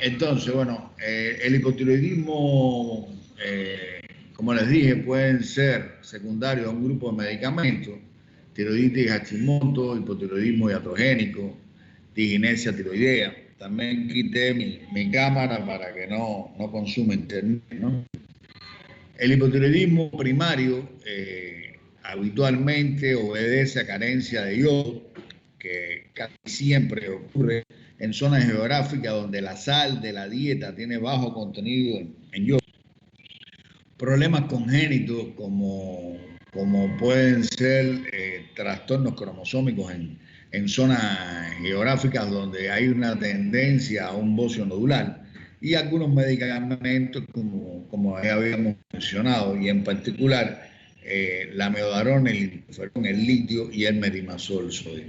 entonces, bueno, el hipotiroidismo, como les dije, pueden ser secundarios a un grupo de medicamentos: tiroiditis Hashimoto, hipotiroidismo iatrogénico, diginesia tiroidea. También quité mi cámara para que no consuma internet, ¿no? El hipotiroidismo primario habitualmente obedece a carencia de yodo, que casi siempre ocurre en zonas geográficas donde la sal de la dieta tiene bajo contenido en yodo. Problemas congénitos como pueden ser trastornos cromosómicos en zonas geográficas donde hay una tendencia a un bocio nodular, y algunos medicamentos como ya habíamos mencionado, y en particular la amiodarona, el interferón, el litio y el metimazol sodio.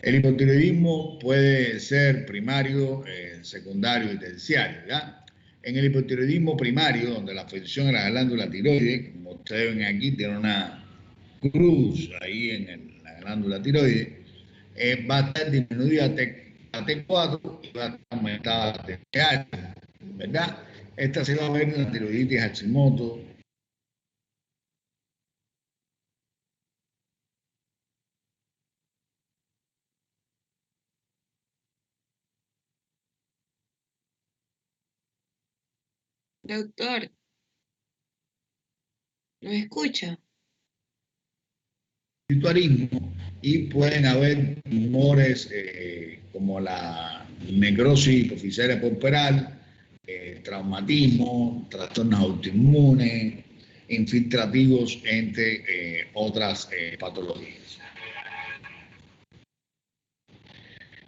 El hipotiroidismo puede ser primario, secundario y terciario, ¿ya? En el hipotiroidismo primario, donde la afección a la glándula tiroides, como ustedes ven aquí, tiene una cruz ahí en la glándula tiroides, va a estar disminuida a T4 y va a estar aumentada a TH, ¿verdad? Esta se va a ver en la tiroiditis Hashimoto. Doctor, ¿no escucha? Y pueden haber tumores como la necrosis hipofisaria puerperal, traumatismo, trastornos autoinmunes, infiltrativos, entre otras patologías.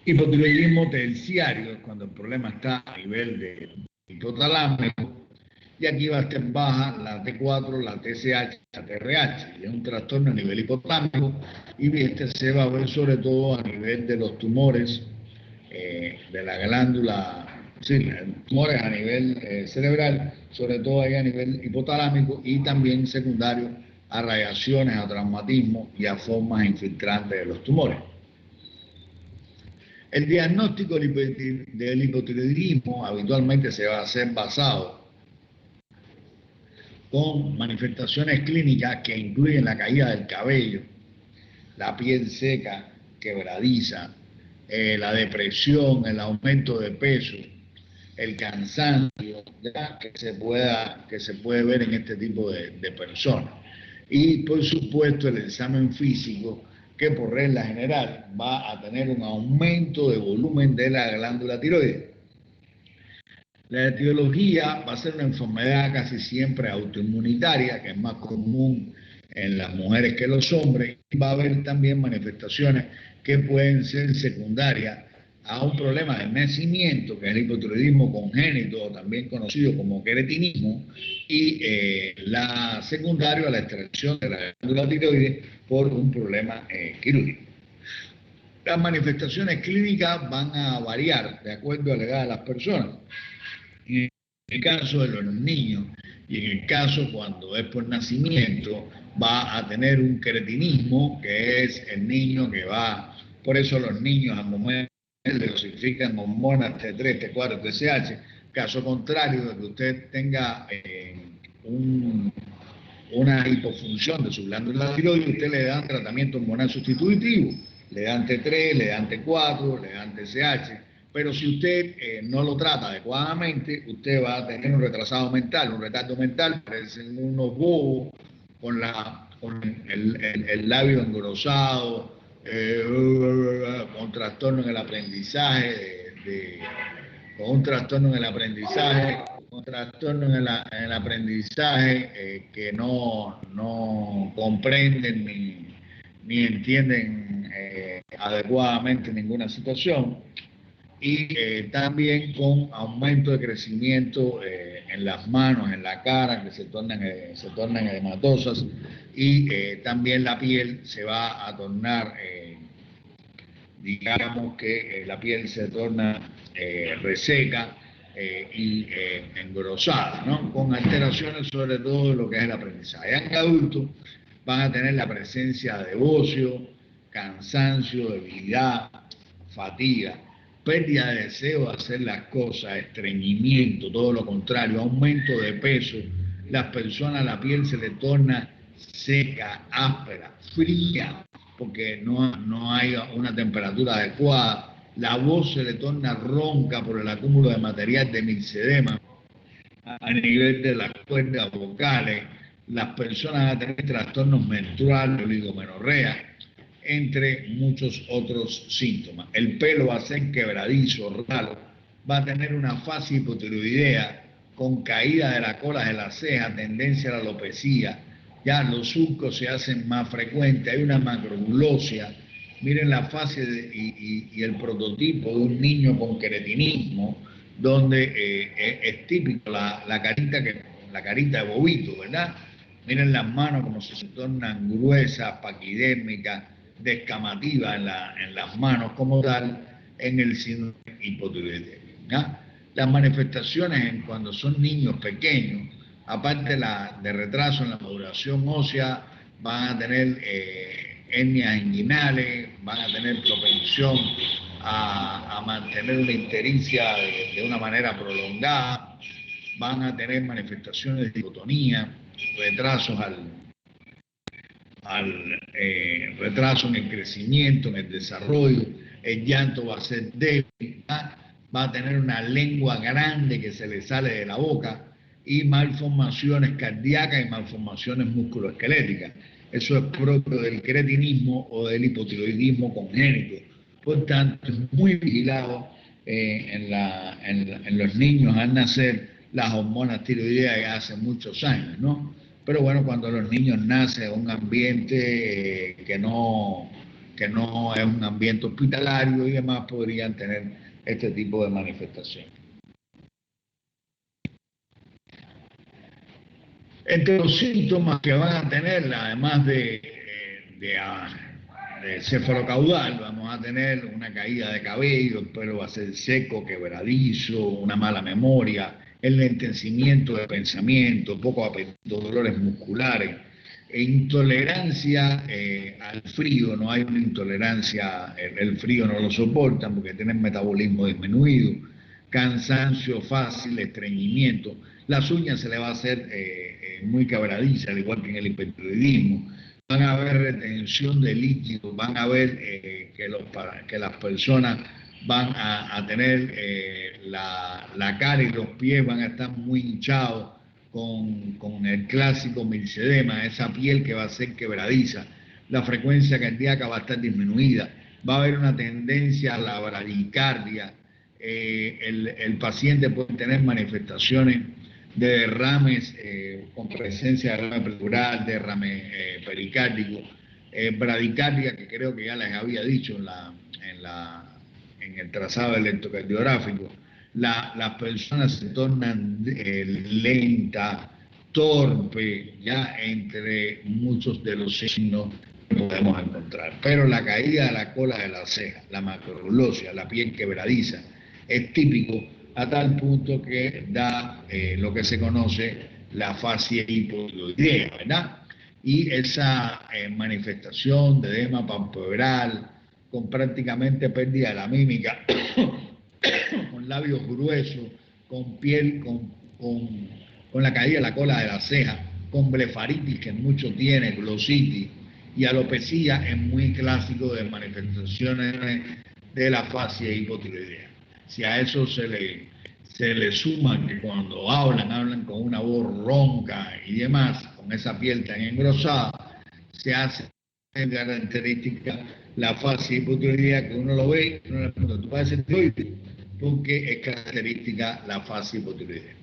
Hipotiroidismo terciario es cuando el problema está a nivel de hipotalámico, y aquí va a estar baja la T4, la TSH, la TRH, y es un trastorno a nivel hipotámico, y este se va a ver sobre todo a nivel de los tumores de la glándula, sí, tumores a nivel cerebral, sobre todo ahí a nivel hipotalámico, y también secundario a radiaciones, a traumatismo y a formas infiltrantes de los tumores. El diagnóstico del hipotiroidismo habitualmente se va a hacer basado con manifestaciones clínicas que incluyen la caída del cabello, la piel seca, quebradiza, la depresión, el aumento de peso, el cansancio, ¿ya? que se puede ver en este tipo de personas. Y por supuesto el examen físico, que por regla general va a tener un aumento de volumen de la glándula tiroides. La etiología va a ser una enfermedad casi siempre autoinmunitaria, que es más común en las mujeres que en los hombres, y va a haber también manifestaciones que pueden ser secundarias a un problema de nacimiento, que es el hipotiroidismo congénito, también conocido como queretinismo, y la secundaria a la extracción de la glándula tiroides por un problema quirúrgico. Las manifestaciones clínicas van a variar de acuerdo a la edad de las personas. En el caso de los niños y en el caso cuando es por nacimiento, va a tener un cretinismo, que es el niño que va, por eso los niños al momento le dosifican hormonas T3, T4, TSH. Caso contrario de que usted tenga una hipofunción de su glándula tiroides, usted le dan tratamiento hormonal sustitutivo, le dan T3, le dan T4, le dan TSH, pero si usted no lo trata adecuadamente, usted va a tener un retrasado mental, un retardo mental, parecen unos bobos con el labio engrosado, con trastorno en el aprendizaje, con un trastorno en el aprendizaje, en el aprendizaje que no comprenden ni entienden adecuadamente ninguna situación, y también con aumento de crecimiento en las manos, en la cara, que se tornan edematosas, y también la piel se va a tornar, digamos que la piel se torna reseca y engrosada, ¿no? Con alteraciones sobre todo de lo que es el aprendizaje. En adultos van a tener la presencia de ocio, cansancio, debilidad, fatiga, pérdida de deseo de hacer las cosas, estreñimiento, todo lo contrario, aumento de peso. Las personas, la piel se le torna seca, áspera, fría, porque no hay una temperatura adecuada. La voz se le torna ronca por el acúmulo de material de mixedema a nivel de las cuerdas vocales. Las personas van a tener trastornos menstruales, oligomenorrea, entre muchos otros síntomas. El pelo va a ser quebradizo, ralo, va a tener una fase hipotiroidea con caída de la cola de la ceja, tendencia a la alopecia, ya los surcos se hacen más frecuentes, hay una macroglosia. Miren la fase y el prototipo de un niño con cretinismo, donde es típico la carita de bobito, ¿verdad? Miren las manos como se tornan gruesas, paquidérmicas, descamativas en las manos como tal, en el síndrome hipotiroideo. Las manifestaciones cuando son niños pequeños, aparte de retraso en la maduración ósea, van a tener hernias inguinales, van a tener propensión a mantener una ictericia de una manera prolongada, van a tener manifestaciones de hipotonía, retrasos retraso en el crecimiento, en el desarrollo, el llanto va a ser débil, va a tener una lengua grande que se le sale de la boca y malformaciones cardíacas y malformaciones musculoesqueléticas. Eso es propio del cretinismo o del hipotiroidismo congénito. Por tanto, es muy vigilado en los niños al nacer las hormonas tiroideas ya hace muchos años, ¿no? Pero bueno, cuando los niños nacen en un ambiente que no es un ambiente hospitalario y demás, podrían tener este tipo de manifestaciones. Entre los síntomas que van a tener, además de cefalocaudal, vamos a tener una caída de cabello, el pelo va a ser seco, quebradizo, una mala memoria, el lentecimiento de pensamiento, poco apetito, dolores musculares, e intolerancia al frío. No hay una intolerancia, el frío no lo soportan porque tienen metabolismo disminuido, cansancio fácil, estreñimiento. Las uñas se le va a hacer muy quebradiza, al igual que en el hipertiroidismo. Van a haber retención de líquidos, van a ver que las personas van a tener la cara y los pies van a estar muy hinchados con el clásico mixedema, esa piel que va a ser quebradiza. La frecuencia cardíaca va a estar disminuida, va a haber una tendencia a la bradicardia. El paciente puede tener manifestaciones de derrames con presencia de derrame pleural, derrame pericárdico, bradicardia, que creo que ya les había dicho en el trazado electrocardiográfico. Las personas se tornan lenta, torpe, ya entre muchos de los signos podemos encontrar. Pero la caída de la cola de la ceja, la macroglosia, la piel quebradiza, es típico a tal punto que da lo que se conoce la fascia hipotiroidea, ¿verdad? Y esa manifestación de edema palpebral, con prácticamente pérdida de la mímica, con labios gruesos, con piel, con la caída de la cola de la ceja, con blefaritis, que muchos tienen, glositis, y alopecia es muy clásico de manifestaciones de la fascia hipotiroidea. Si a eso se le suma que cuando hablan con una voz ronca y demás, con esa piel tan engrosada, se hace característica la fascia hipotiroidea, que uno lo ve, uno le pregunta, ¿tú padeces tiroides? Porque es característica la fascia hipotiroidea.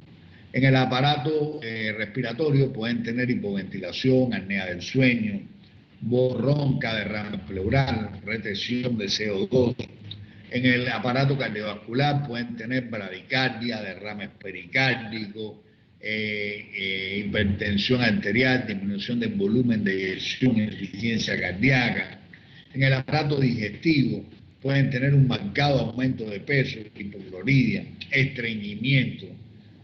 En el aparato respiratorio pueden tener hipoventilación, apnea del sueño, voz ronca, derrame pleural, retención de CO2. En el aparato cardiovascular pueden tener bradicardia, derrames pericárdicos, hipertensión arterial, disminución del volumen de eyección, insuficiencia cardíaca. En el aparato digestivo pueden tener un marcado aumento de peso, hipocloridia, estreñimiento,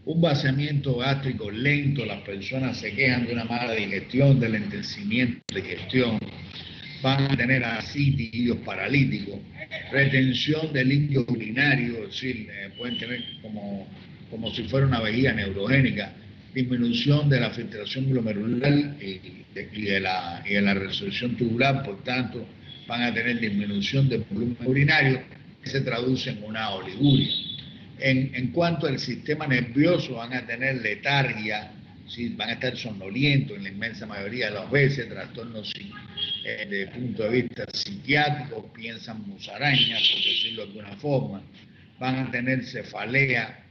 un vaciamiento gástrico lento. Las personas se quejan de una mala digestión, del entenecimiento de digestión, van a tener ascitis, líquidos paralíticos, retención de líquidos urinarios, es decir, pueden tener como si fuera una vejiga neurogénica, disminución de la filtración glomerular y de la resolución tubular, por tanto, van a tener disminución del volumen urinario, que se traduce en una oliguria. En cuanto al sistema nervioso, van a tener letargia, ¿sí? Van a estar somnolientos en la inmensa mayoría de las veces, trastornos desde el punto de vista psiquiátrico, piensan musarañas, por decirlo de alguna forma, van a tener cefalea,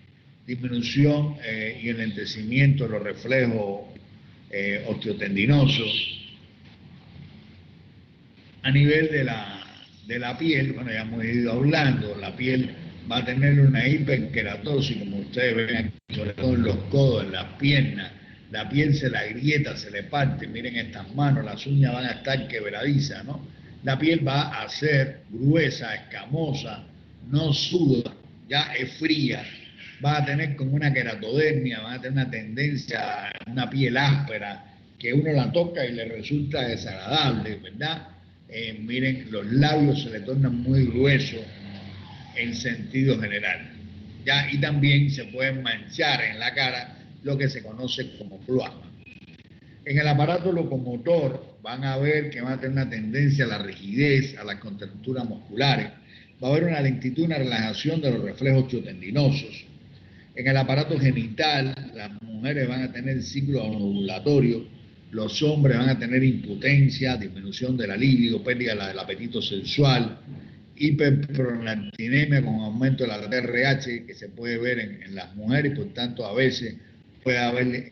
disminución y enlentecimiento de los reflejos osteotendinosos. A nivel de la piel, bueno, ya hemos ido hablando, la piel va a tener una hiperkeratosis, como ustedes ven aquí, sobre todo en los codos, en las piernas. La piel se la agrieta, se le parte, miren estas manos, las uñas van a estar quebradizas, ¿no? La piel va a ser gruesa, escamosa, no suda, ya es fría, va a tener como una queratodermia, va a tener una tendencia a una piel áspera, que uno la toca y le resulta desagradable, ¿verdad? Miren, los labios se le tornan muy gruesos en sentido general, ¿ya? Y también se pueden manchar en la cara, lo que se conoce como cloama. En el aparato locomotor van a ver que van a tener una tendencia a la rigidez, a las contracturas musculares, va a haber una lentitud, una relajación de los reflejos osteotendinosos. En el aparato genital, las mujeres van a tener ciclo ovulatorio, los hombres van a tener impotencia, disminución de la libido, pérdida del apetito sexual, hiperprolactinemia con aumento de la TRH que se puede ver en las mujeres, y por tanto a veces puede haber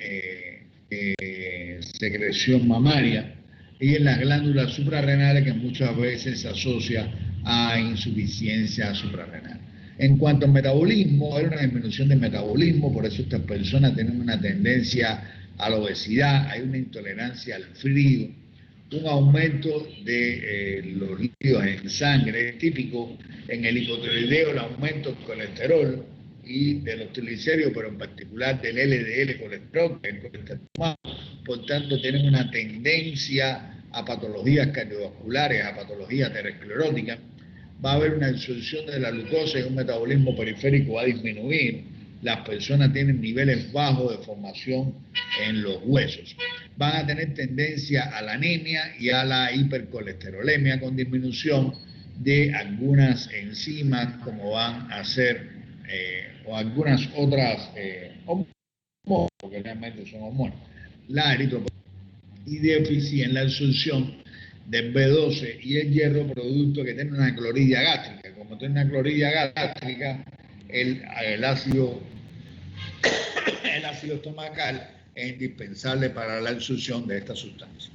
secreción mamaria, y en las glándulas suprarrenales, que muchas veces se asocia a insuficiencia suprarrenal. En cuanto al metabolismo, hay una disminución del metabolismo, por eso estas personas tienen una tendencia a la obesidad, hay una intolerancia al frío, un aumento de los lípidos en sangre, es típico en el hipotiroideo el aumento del colesterol y de los triglicéridos, pero en particular del LDL colesterol, que es el colesterol humano. Por tanto, tienen una tendencia a patologías cardiovasculares, a patologías ateroscleróticas. Va a haber una absorción de la glucosa y un metabolismo periférico va a disminuir. Las personas tienen niveles bajos de formación en los huesos. Van a tener tendencia a la anemia y a la hipercolesterolemia, con disminución de algunas enzimas, como van a ser, o algunas otras hormonas, porque realmente son hormonas, la eritropoyetina, y déficit en la absorción del B12 y el hierro, producto que tiene una clorilla gástrica. Como tiene una clorilla gástrica, el ácido estomacal es indispensable para la absorción de esta sustancia.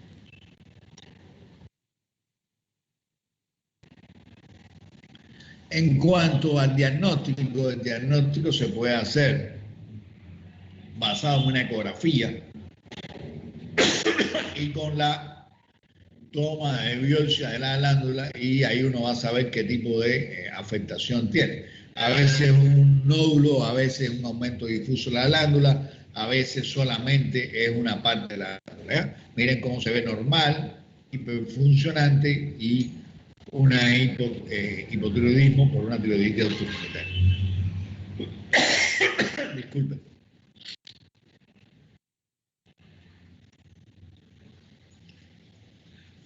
En cuanto al diagnóstico, el diagnóstico se puede hacer basado en una ecografía y con la toma de biopsia de la glándula y ahí uno va a saber qué tipo de afectación tiene. A veces un nódulo, a veces un aumento difuso de la glándula, a veces solamente es una parte de la glándula. ¿Ya? Miren cómo se ve normal, hiperfuncionante y una hipotiroidismo por una tiroiditis autoinmunitaria. Disculpen.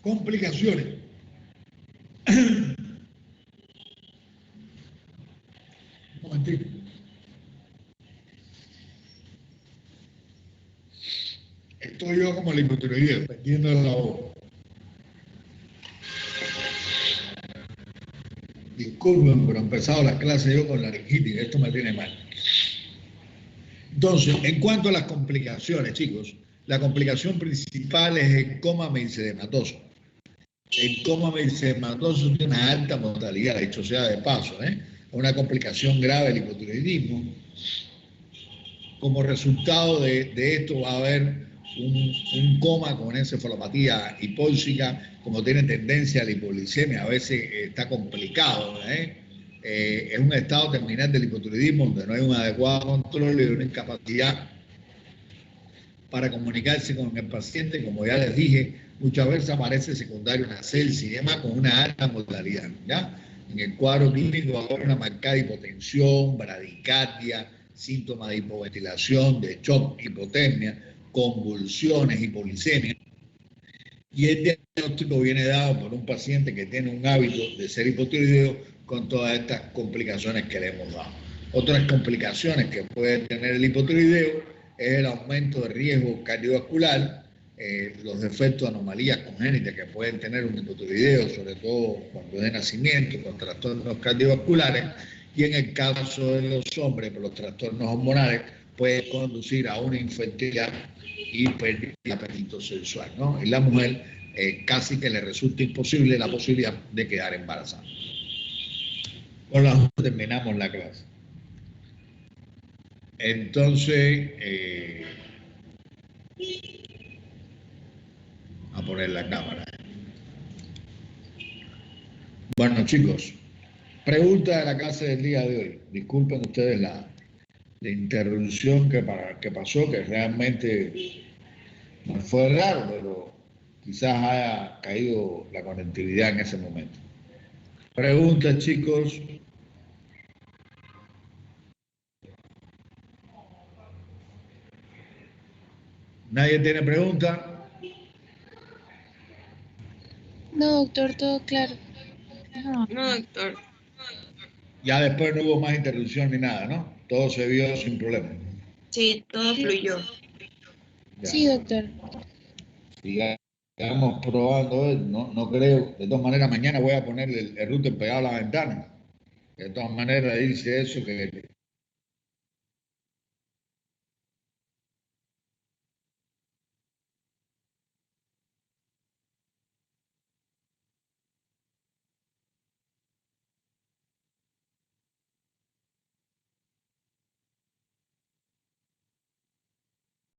Complicaciones. Un momentito. Estoy yo como el hipotiroideo, perdiendo la voz. Disculpen, pero he empezado la clase yo con la laringitis, esto me tiene mal. Entonces, en cuanto a las complicaciones, chicos, la complicación principal es el coma medicametoso. El coma medicametoso tiene una alta mortalidad, dicho sea de paso, una complicación grave del hipotiroidismo. Como resultado de esto va a haber un coma con encefalopatía hipóxica, como tiene tendencia a la hipoglicemia, a veces está complicado, es un estado terminal del hipotiroidismo donde no hay un adecuado control y una incapacidad para comunicarse con el paciente. Como ya les dije, muchas veces aparece secundario una sepsis y demás con una alta mortalidad, ¿ya? En el cuadro clínico va a haber una marcada hipotensión, bradicardia, síntomas de hipoventilación, de shock, hipotermia, convulsiones, hipoglicemia. Y el diagnóstico viene dado por un paciente que tiene un hábito de ser hipotiroideo con todas estas complicaciones que le hemos dado. Otras complicaciones que puede tener el hipotiroideo es el aumento de riesgo cardiovascular, los defectos, anomalías congénitas que pueden tener un hipotiroideo, sobre todo cuando es de nacimiento, con trastornos cardiovasculares, y en el caso de los hombres, por los trastornos hormonales, puede conducir a una infertilidad y pérdida de apetito sexual, ¿no? En la mujer casi que le resulta imposible la posibilidad de quedar embarazada. Con la terminamos la clase. Entonces, a poner la cámara. Bueno, chicos, pregunta de la clase del día de hoy. Disculpen ustedes la interrupción que pasó, que realmente no fue raro, pero quizás haya caído la conectividad en ese momento. Preguntas, chicos. ¿Nadie tiene pregunta? No, doctor, todo claro. No, doctor. Ya después no hubo más interrupción ni nada, ¿no? Todo se vio sin problema. Sí, todo fluyó. Ya. Sí, doctor. Sigamos probando, no creo. De todas maneras, mañana voy a poner el router pegado a la ventana. De todas maneras, dice eso, que